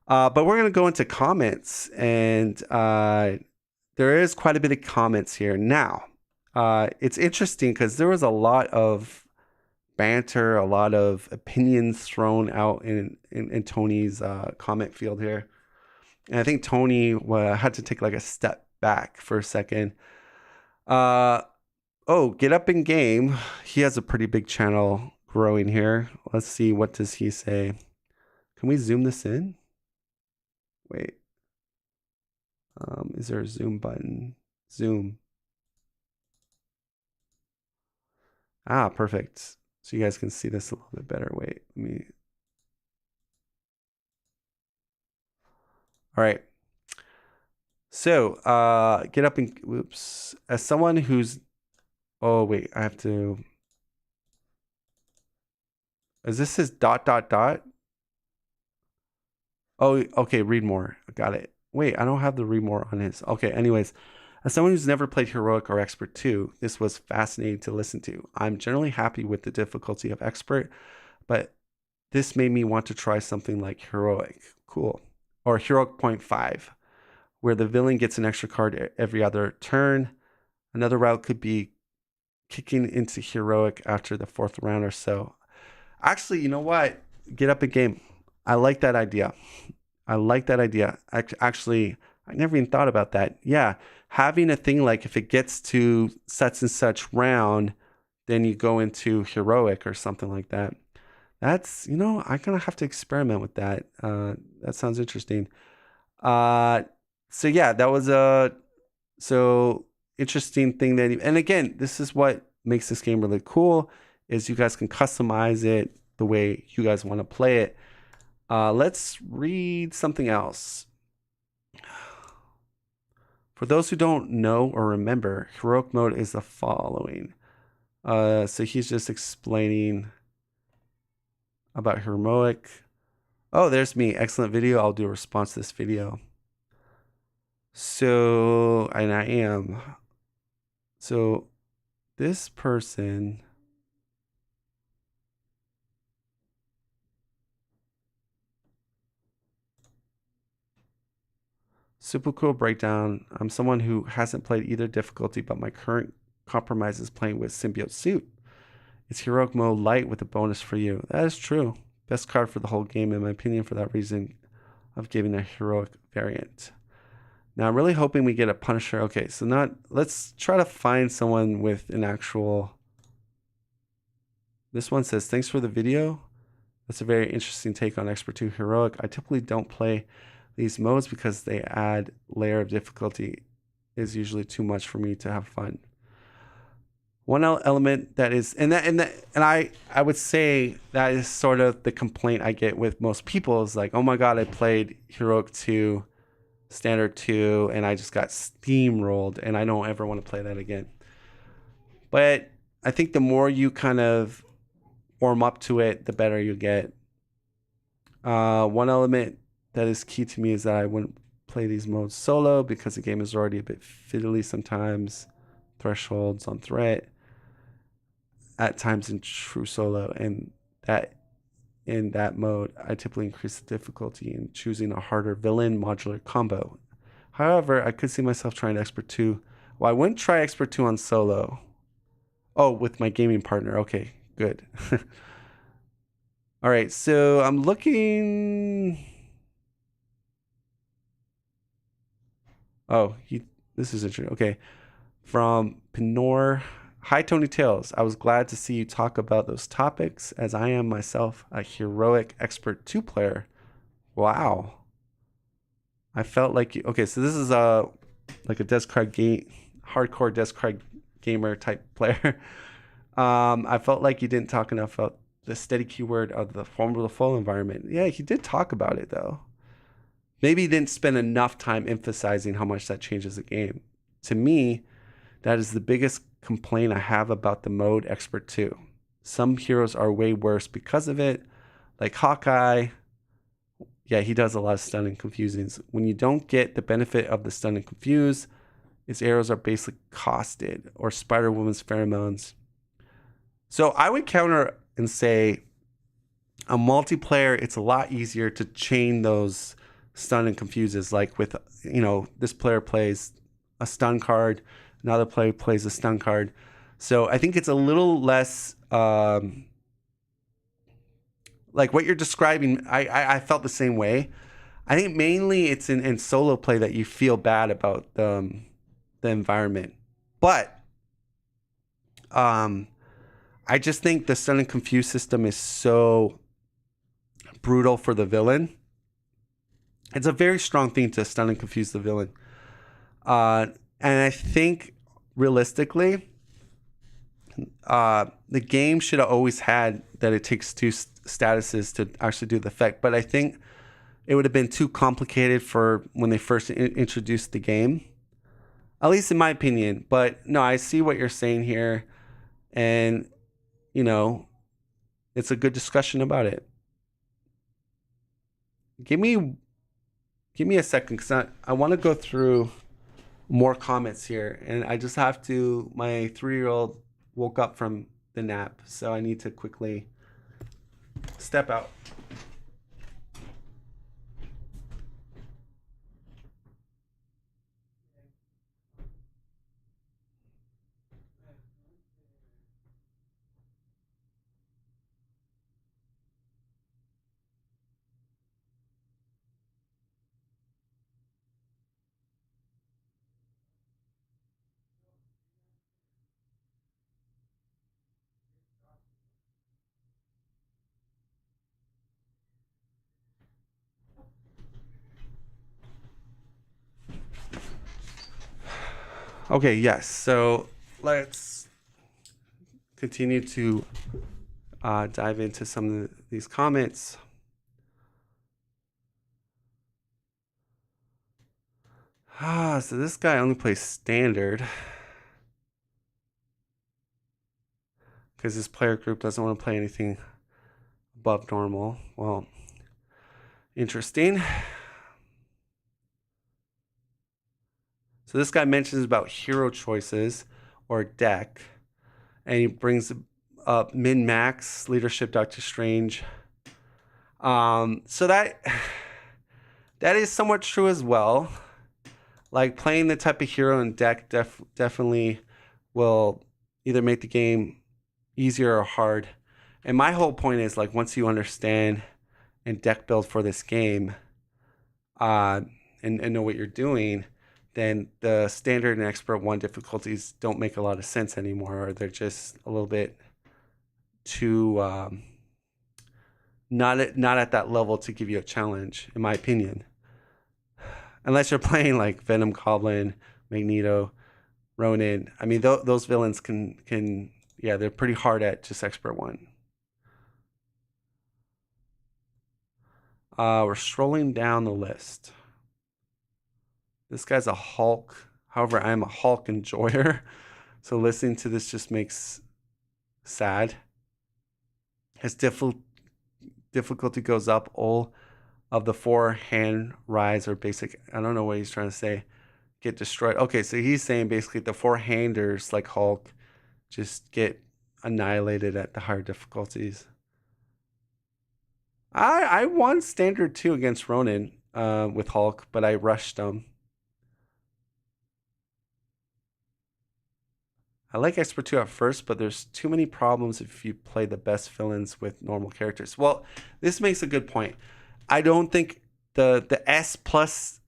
But we're going to go into comments, and there is quite a bit of comments here. Now, it's interesting because there was a lot of banter, a lot of opinions thrown out in Tony's comment field here. And I think Tony had to take like a step back for a second. Get Up in Game. He has a pretty big channel growing here. Let's see, what does he say? Can we zoom this in? Wait. Is there a zoom button? Zoom. Ah, perfect. So you guys can see this a little bit better. Wait, let me. All right. So, Get Up and whoops. As someone who's, oh wait, I have to. Is this his ... Oh, okay. Read more. Got it. Wait, I don't have the read more on his. Okay. Anyways, as someone who's never played Heroic or Expert 2, this was fascinating to listen to. I'm generally happy with the difficulty of Expert, but this made me want to try something like Heroic. Cool. Or Heroic 0.5, where the villain gets an extra card every other turn. Another route could be kicking into Heroic after the 4th round or so. Actually, you know what? Get Up a Game. I like that idea. Actually, I never even thought about that. Yeah, having a thing like if it gets to such and such round, then you go into Heroic or something like that. That's, I'm going to have to experiment with that. That sounds interesting. So yeah, that was a interesting thing and again, this is what makes this game really cool, is you guys can customize it the way you guys want to play it. Let's read something else. For those who don't know or remember, Heroic mode is the following. So he's just explaining about Heroic. Oh, there's me. Excellent video. I'll do a response to this video. So, and I am. So, this person. Super cool breakdown. I'm someone who hasn't played either difficulty, but my current compromise is playing with Symbiote Suit. It's Heroic mode light with a bonus for you. That is true. Best card for the whole game, in my opinion, for that reason of giving a Heroic variant. Now, I'm really hoping we get a Punisher. Okay, so let's try to find someone with an actual. This one says, thanks for the video. That's a very interesting take on Expert 2 Heroic. I typically don't play these modes because they add layer of difficulty is usually too much for me to have fun. One element that is, and I would say that is sort of the complaint I get with most people is like, oh my God, I played Heroic 2, Standard 2, and I just got steamrolled, and I don't ever want to play that again. But I think the more you kind of warm up to it, the better you get. One element that is key to me is that I wouldn't play these modes solo because the game is already a bit fiddly sometimes. Thresholds on threat at times in true solo, and that in that mode I typically increase the difficulty in choosing a harder villain modular combo. However, I could see myself trying Expert 2. Well, I wouldn't try Expert 2 on solo. Oh, with my gaming partner. Okay, good. All right, so I'm looking. Oh, this is interesting. Okay, from Pinor. Hi, Tonee Tales. I was glad to see you talk about those topics, as I am myself a Heroic Expert 2 player. Wow. I felt like you. Okay, so this is like a Describe game, hardcore Describe gamer type player. I felt like you didn't talk enough about the steady keyword of the Formula Full environment. Yeah, he did talk about it though. Maybe he didn't spend enough time emphasizing how much that changes the game. To me, that is the biggest complaint I have about the mode Expert 2. Some heroes are way worse because of it, like Hawkeye. Yeah, he does a lot of stun and confusing. When you don't get the benefit of the stun and confuse, his arrows are basically costed, or Spider-Woman's pheromones. So I would counter and say a multiplayer, it's a lot easier to chain those stun and confuses. Like with, this player plays a stun card, another player plays a stun card. So I think it's a little less like what you're describing. I felt the same way. I think mainly it's in solo play that you feel bad about the environment. But I just think the stun and confuse system is so brutal for the villain. It's a very strong thing to stun and confuse the villain. And I think realistically, the game should have always had that it takes two statuses to actually do the effect. But I think it would have been too complicated for when they first introduced the game, at least in my opinion. But no, I see what you're saying here. And, it's a good discussion about it. Give me a second, because I want to go through more comments here. And I just have to, my 3-year-old woke up from the nap, so I need to quickly step out. Okay, yes. So let's continue to dive into some of these comments. So this guy only plays standard because his player group doesn't want to play anything above normal. Well, interesting. So this guy mentions about hero choices or deck, and he brings up min-max, leadership, Doctor Strange. So that is somewhat true as well. Like playing the type of hero and deck definitely will either make the game easier or hard. And my whole point is, like, once you understand and deck build for this game, and know what you're doing, then the standard and expert 1 difficulties don't make a lot of sense anymore, or they're just a little bit too not at that level to give you a challenge, in my opinion. Unless you're playing like Venom Goblin, Magneto, Ronin. I mean, those villains can yeah, they're pretty hard at just expert 1. We're strolling down the list. This guy's a Hulk. However, I'm a Hulk enjoyer. So listening to this just makes sad. His difficulty goes up. All of the 4 hand rise or basic. I don't know what he's trying to say. Get destroyed. Okay, so he's saying basically the 4 handers like Hulk just get annihilated at the higher difficulties. I won standard 2 against Ronin with Hulk, but I rushed him. I like Expert 2 at first, but there's too many problems if you play the best villains with normal characters. Well, this makes a good point. I don't think the S plus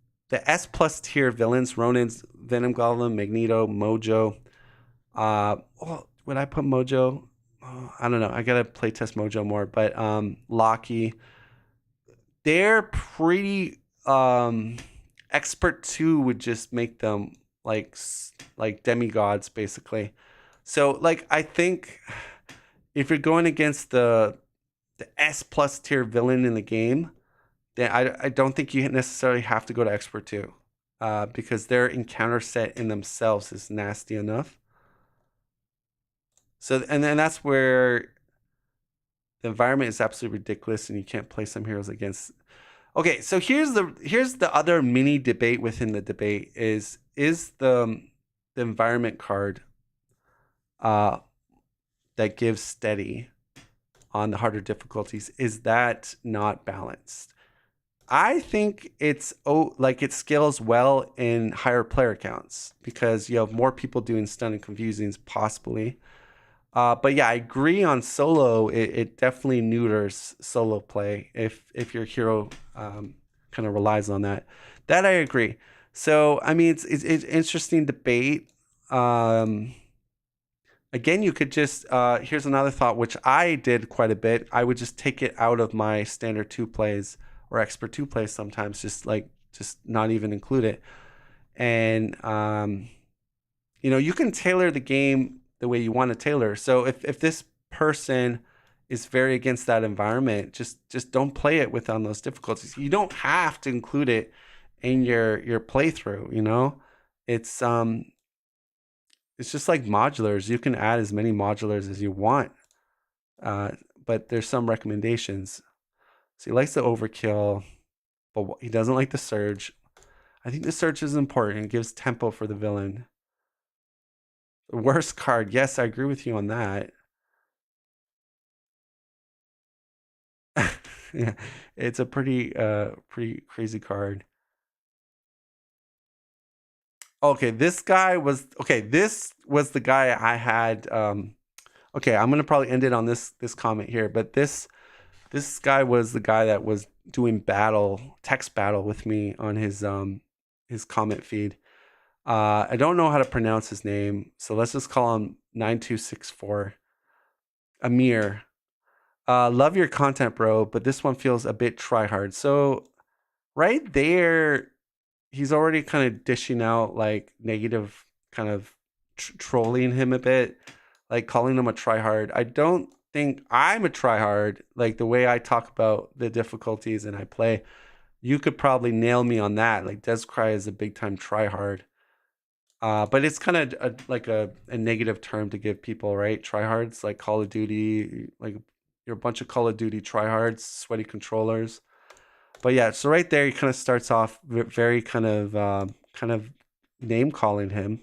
tier villains, Ronin's, Venom Goblin, Magneto, Mojo. Would I put Mojo? I don't know. I gotta play test Mojo more, but Loki. They're pretty Expert 2 would just make them like demigods basically. So like I think if you're going against the S plus tier villain in the game, then I don't think you necessarily have to go to expert 2 because their encounter set in themselves is nasty enough. So and then that's where the environment is absolutely ridiculous and you can't play some heroes against. Okay, so here's the other mini debate within the debate is the environment card that gives steady on the harder difficulties, is that not balanced? I think it's like it scales well in higher player counts because you have more people doing stun and confusings possibly. But yeah, I agree on solo. It definitely neuters solo play if your hero kind of relies on that. That I agree. So I mean, it's interesting debate. Again, you could just here's another thought, which I did quite a bit. I would just take it out of my standard 2 plays or expert 2 plays sometimes, just not even include it. And you can tailor the game the way you want to tailor. So if this person is very against that environment, just don't play it with on those difficulties. You don't have to include it in your playthrough. It's just like modulars. You can add as many modulars as you want, but there's some recommendations. So he likes the overkill, but he doesn't like the surge. I think the surge is important. It gives tempo for the villain. The worst card. Yes, I agree with you on that. Yeah, it's a pretty crazy card. Okay, this was the guy I had. Okay, I'm gonna probably end it on this comment here, but this guy was the guy that was doing text battle with me on his comment feed. I don't know how to pronounce his name, so let's just call him 9264. Amir. Love your content, bro, but this one feels a bit try hard. So right there, he's already kind of dishing out like negative, kind of trolling him a bit, like calling him a tryhard. I don't think I'm a tryhard. Like the way I talk about the difficulties and I play, you could probably nail me on that. Like Descry is a big time tryhard. But it's kind of like a negative term to give people, right? Tryhards, like Call of Duty, like you're a bunch of Call of Duty tryhards, sweaty controllers. But yeah, so right there, he kind of starts off very kind of name calling him.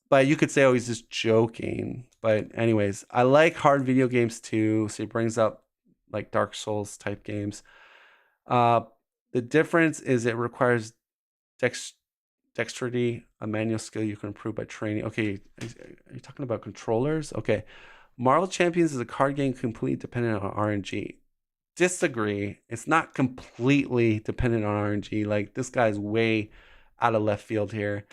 But you could say, oh, he's just joking. But anyways, I like hard video games too. So he brings up like Dark Souls type games. The difference is it requires dexterity, a manual skill you can improve by training. Okay, are you talking about controllers? Okay. Marvel Champions is a card game completely dependent on RNG. Disagree. It's not completely dependent on RNG. Like this guy's way out of left field here.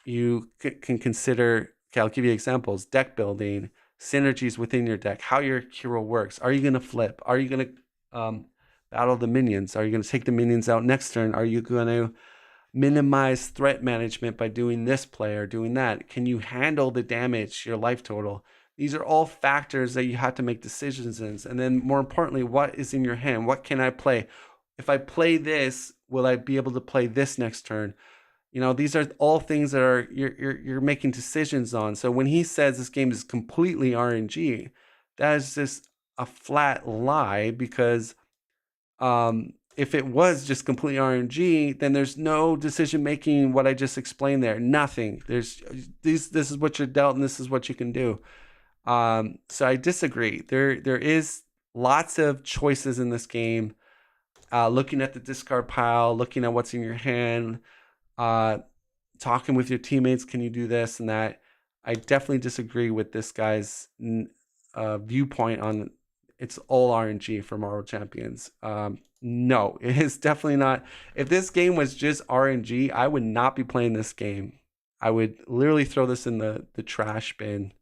You can consider, okay, I'll give you examples. Deck building, synergies within your deck, how your hero works. Are you going to flip? Are you going to battle the minions? Are you going to take the minions out next turn? Are you going to minimize threat management by doing this play or doing that? Can you handle the damage, your life total? These are all factors that you have to make decisions in. And then more importantly, what is in your hand? What can I play? If I play this, will I be able to play this next turn? These are all things that are you're making decisions on. So when he says this game is completely RNG, that is just a flat lie, because if it was just completely RNG, then there's no decision making. What I just explained there, nothing. This is what you're dealt, and this is what you can do. So I disagree. There is lots of choices in this game. Looking at the discard pile, looking at what's in your hand, talking with your teammates, can you do this and that? I definitely disagree with this guy's viewpoint on it's all RNG for Marvel Champions. No, it is definitely not. If this game was just RNG, I would not be playing this game. I would literally throw this in the trash bin.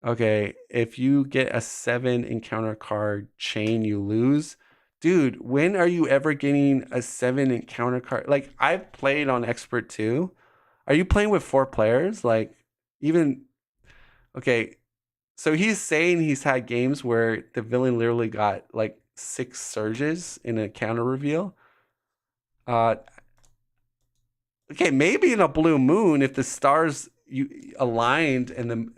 Okay, if you get a 7 encounter card chain, you lose. Dude, when are you ever getting a 7 encounter card? Like, I've played on Expert 2. Are you playing with 4 players? Like, even... Okay, so he's saying he's had games where the villain literally got, like, 6 surges in a counter reveal. Okay, maybe in a blue moon, if the stars aligned and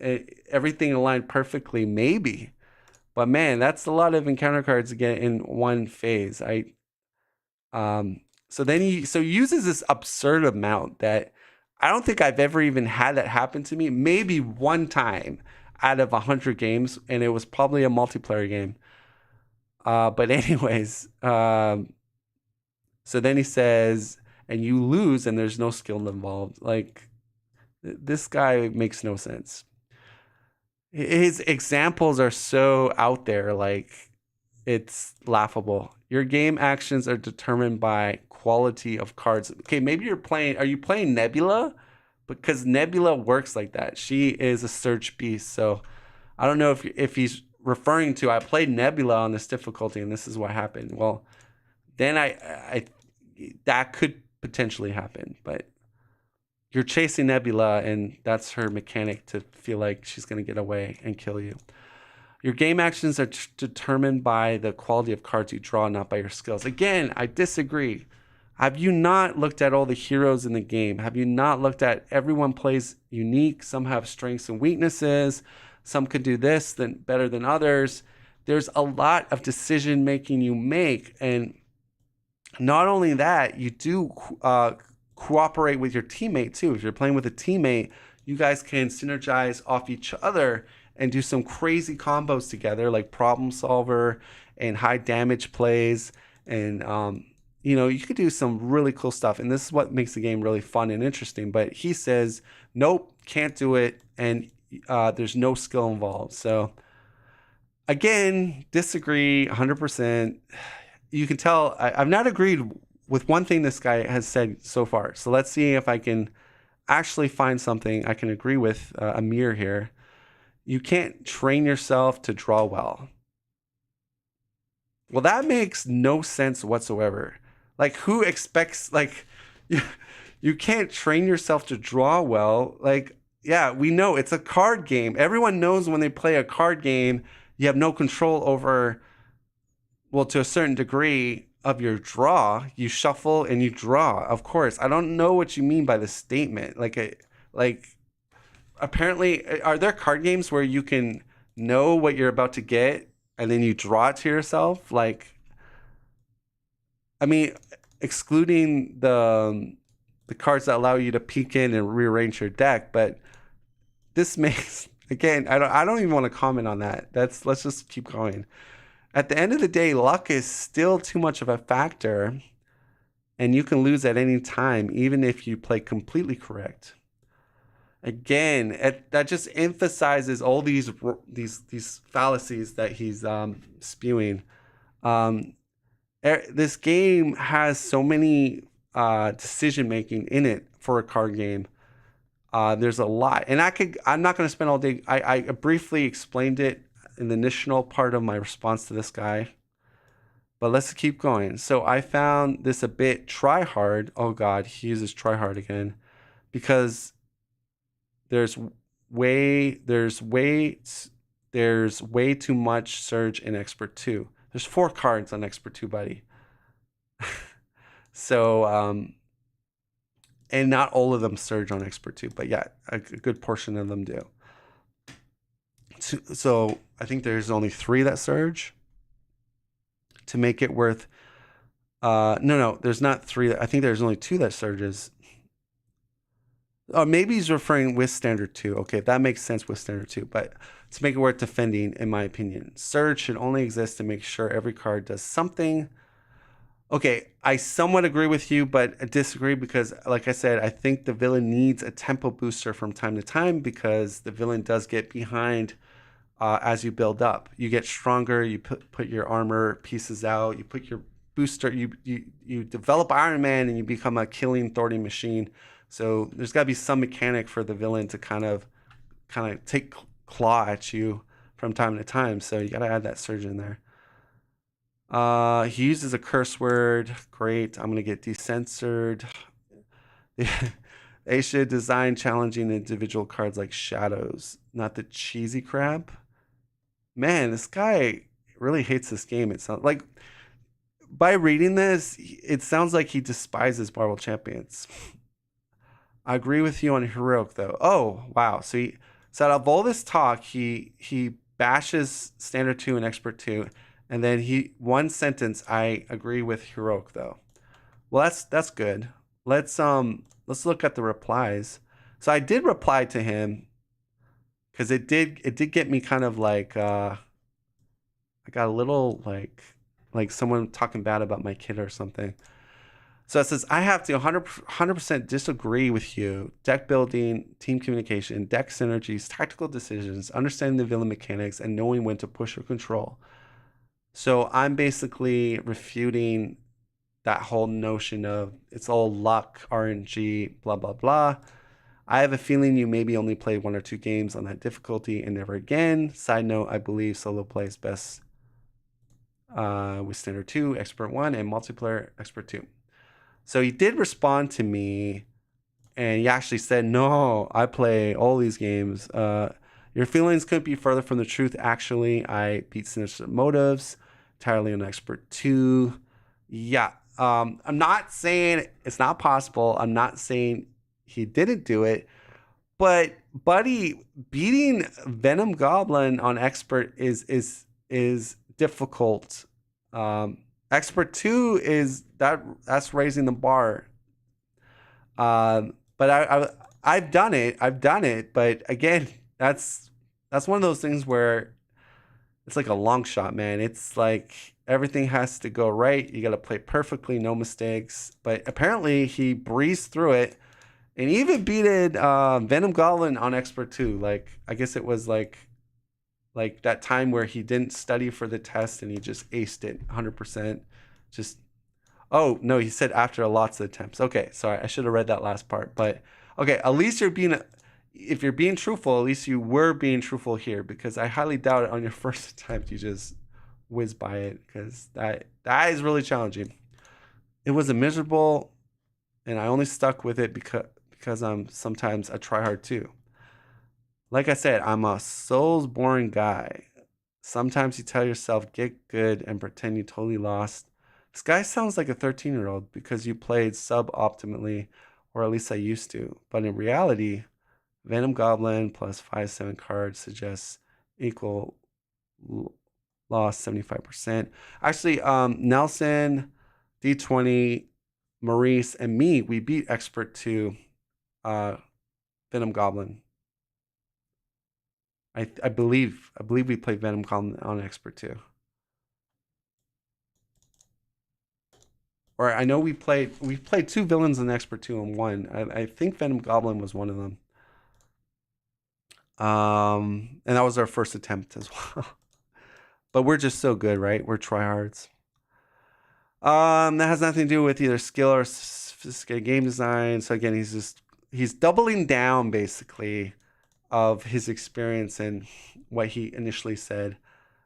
everything aligned perfectly, maybe. But man, that's a lot of encounter cards to get in one phase. So then he uses this absurd amount that I don't think I've ever even had that happen to me. Maybe one time out of 100 games, and it was probably a multiplayer game. But anyways, so then he says, and you lose, and there's no skill involved. Like, this guy makes no sense. His examples are so out there, like, it's laughable. Your game actions are determined by quality of cards. Okay, maybe are you playing Nebula? Because Nebula works like that. She is a search beast. So I don't know if he's referring to, I played Nebula on this difficulty and this is what happened. Well, then I that could potentially happen, but you're chasing Nebula, and that's her mechanic to feel like she's going to get away and kill you. Your game actions are determined by the quality of cards you draw, not by your skills. Again, I disagree. Have you not looked at all the heroes in the game? Have you not looked at everyone plays unique? Some have strengths and weaknesses. Some can do this better than others. There's a lot of decision making you make. And not only that, you do cooperate with your teammate too. If you're playing with a teammate, you guys can synergize off each other and do some crazy combos together, like problem solver and high damage plays. And, you could do some really cool stuff. And this is what makes the game really fun and interesting. But he says, nope, can't do it. And there's no skill involved. So again, disagree 100%. You can tell I've not agreed with one thing this guy has said so far. So let's see if I can actually find something I can agree with Amir here. You can't train yourself to draw well. Well, that makes no sense whatsoever. Like, who expects, like, you can't train yourself to draw well? Like, yeah, we know it's a card game. Everyone knows when they play a card game, you have no control over, well, to a certain degree, of your draw. You shuffle and you draw. Of course, I don't know what you mean by the statement. Like apparently, are there card games where you can know what you're about to get and then you draw it to yourself? Like, I mean, excluding the cards that allow you to peek in and rearrange your deck, but this makes, again, I don't even want to comment on that. Let's just keep going. At the end of the day, luck is still too much of a factor, and you can lose at any time, even if you play completely correct. Again, that just emphasizes all these fallacies that he's spewing. This game has so many decision making in it for a card game. There's a lot, and I'm not going to spend all day. I briefly explained it in the initial part of my response to this guy. But let's keep going. So I found this a bit try hard. Oh God, he uses try hard again because there's there's way there's way too much surge in expert 2. There's 4 cards on expert 2, buddy. So and not all of them surge on expert 2, but yeah, a good portion of them do. So I think there's only 3 that surge to make it worth no, there's not 3. I think there's only 2 that surges. Maybe he's referring with standard 2. Okay, that makes sense with standard 2, but to make it worth defending, in my opinion, surge should only exist to make sure every card does something. Okay, I somewhat agree with you, but I disagree because, like I said, I think the villain needs a tempo booster from time to time because the villain does get behind as you build up. You get stronger, you put your armor pieces out, you put your booster, you develop Iron Man and you become a killing, thwarting machine. So there's got to be some mechanic for the villain to kind of take claw at you from time to time. So you got to add that surge in there. He uses a curse word. Great. I'm going to get decensored. They should design challenging individual cards like shadows, not the cheesy crap. Man, this guy really hates this game. It sounds like by reading this, it sounds like he despises Marvel Champions. I agree with you on Heroic though. Oh, wow. So out of all this talk, he bashes Standard 2 and Expert 2, and then one sentence, I agree with Heroic though. Well, that's good. Let's look at the replies. So I did reply to him because it did get me kind of like I got a little like someone talking bad about my kid or something. So it says, I have to 100% disagree with you. Deck building, team communication, deck synergies, tactical decisions, understanding the villain mechanics, and knowing when to push or control. So I'm basically refuting that whole notion of it's all luck, RNG, blah, blah, blah. I have a feeling you maybe only played 1 or 2 games on that difficulty and never again. Side note, I believe solo play is best with Standard 2, Expert 1, and multiplayer Expert 2. So he did respond to me, and he actually said, no, I play all these games. Your feelings couldn't be further from the truth. Actually, I beat Sinister Motives entirely on Expert 2. Yeah, I'm not saying it's not possible. I'm not saying he didn't do it. But, buddy, beating Venom Goblin on Expert is difficult. Expert 2 is that's raising the bar. But I've done it. But again, that's one of those things where it's like a long shot, man. It's like everything has to go right. You got to play perfectly, no mistakes. But apparently he breezed through it and even beat Venom Goblin on Expert 2. Like, I guess it was like that time where he didn't study for the test and he just aced it 100%. Oh, no, he said after lots of attempts. Okay, sorry, I should have read that last part. But, okay, at least if you're being truthful, at least you were being truthful here, because I highly doubt it on your first attempt you just whiz by it, because that is really challenging. It was a miserable, and I only stuck with it because I'm sometimes a tryhard too. Like I said, I'm a souls boring guy. Sometimes you tell yourself, get good, and pretend you totally lost. This guy sounds like a 13-year-old because you played suboptimally, or at least I used to. But in reality, Venom Goblin plus 5/7 cards suggests equal loss 75%. Actually, Nelson, D20, Maurice, and me, we beat Expert 2 Venom Goblin. I believe we played Venom Goblin on Expert 2. Or I know we played 2 villains in Expert 2 and 1. I think Venom Goblin was one of them. And that was our first attempt as well. But we're just so good, right? We're tryhards. That has nothing to do with either skill or sophisticated game design. So again, he's doubling down basically of his experience and what he initially said.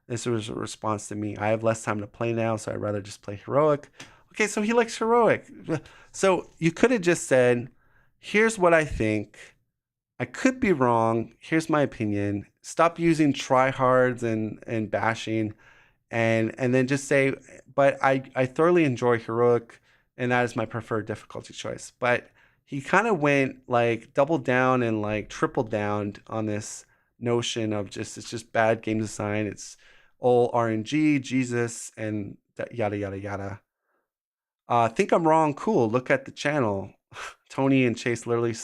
This was a response to me. I have less time to play now, so I'd rather just play heroic. Okay, so he likes heroic. So you could have just said, here's what I think. I could be wrong. Here's my opinion. Stop using tryhards and bashing, and then just say, but I thoroughly enjoy heroic, and that is my preferred difficulty choice. But he kind of went like doubled down and like tripled down on this notion of just it's just bad game design. It's all RNG, Jesus, and yada yada yada. Think I'm wrong. Cool. Look at the channel. Tonee and Chase literally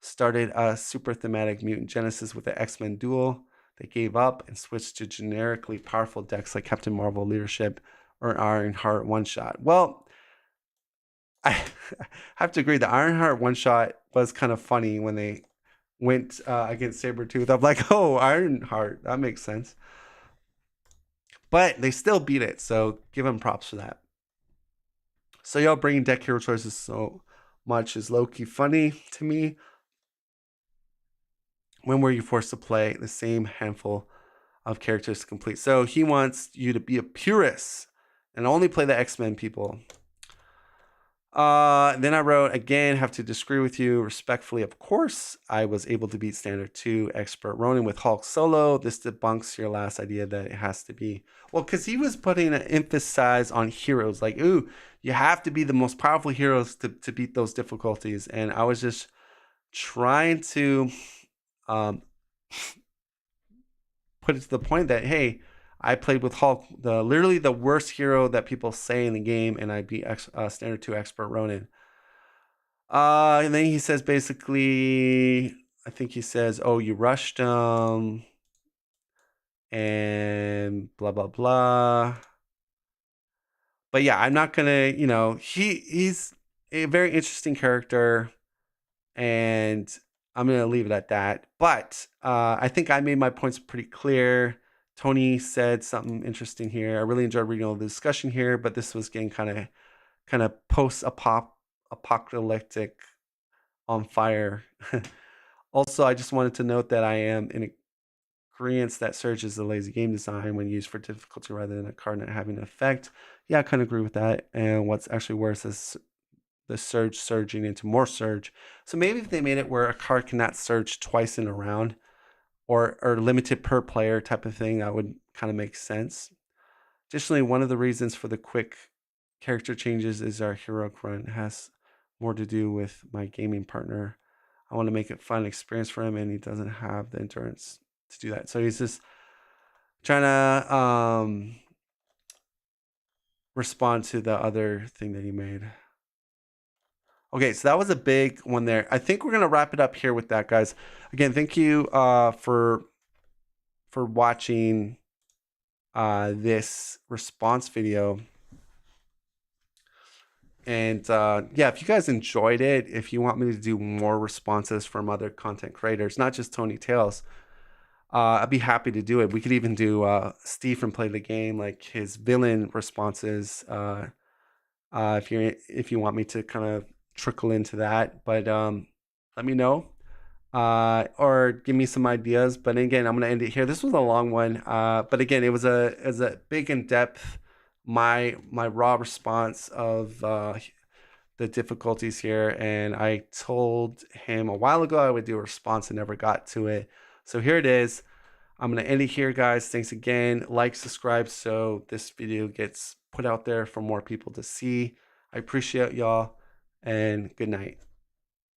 started a super thematic Mutant Genesis with the X-Men duel. They gave up and switched to generically powerful decks like Captain Marvel Leadership or Ironheart One Shot. Well, I have to agree. The Ironheart One Shot was kind of funny when they went against Sabretooth. I'm like, oh, Ironheart. That makes sense. But they still beat it, so give them props for that. So y'all bringing deck hero choices so much is low-key funny to me. When were you forced to play the same handful of characters to complete? So he wants you to be a purist and only play the X-Men people. Then I wrote, again, have to disagree with you respectfully. Of course, I was able to beat Standard 2 Expert Ronin with Hulk solo. This debunks your last idea that it has to be. Well, because he was putting an emphasis on heroes. Like, ooh, you have to be the most powerful heroes to beat those difficulties. And I was just trying to put it to the point that, hey, I played with Hulk, literally the worst hero that people say in the game, and I beat Standard 2 Expert Ronin. And then he says basically, I think he says, oh, you rushed him, and blah, blah, blah. But yeah, I'm not going to, he's a very interesting character, and I'm going to leave it at that. But I think I made my points pretty clear. Tonee said something interesting here. I really enjoyed reading all the discussion here, but this was getting kind of post-apocalyptic on fire. Also, I just wanted to note that I am in agreement that Surge is a lazy game design when used for difficulty rather than a card not having an effect. Yeah, I kind of agree with that. And what's actually worse is the Surge surging into more Surge. So maybe if they made it where a card cannot surge twice in a round, or limited per player type of thing, that would kind of make sense. Additionally, one of the reasons for the quick character changes is our heroic run. It has more to do with my gaming partner. I want to make it a fun experience for him, and he doesn't have the endurance to do that. So he's just trying to respond to the other thing that he made. Okay, so that was a big one there. I think we're gonna wrap it up here with that, guys. Again, thank you for watching this response video. And yeah, if you guys enjoyed it, if you want me to do more responses from other content creators, not just Tonee Tales, I'd be happy to do it. We could even do Steve from Play the Game, like his villain responses. If you want me to kind of trickle into that, but let me know or give me some ideas. But again, I'm gonna end it here. This was a long one, but again, it was a big in depth my raw response of the difficulties here, and I told him a while ago I would do a response and never got to it. So here it is. I'm gonna end it here, guys. Thanks again. Like, subscribe, so this video gets put out there for more people to see. I appreciate y'all, and good night.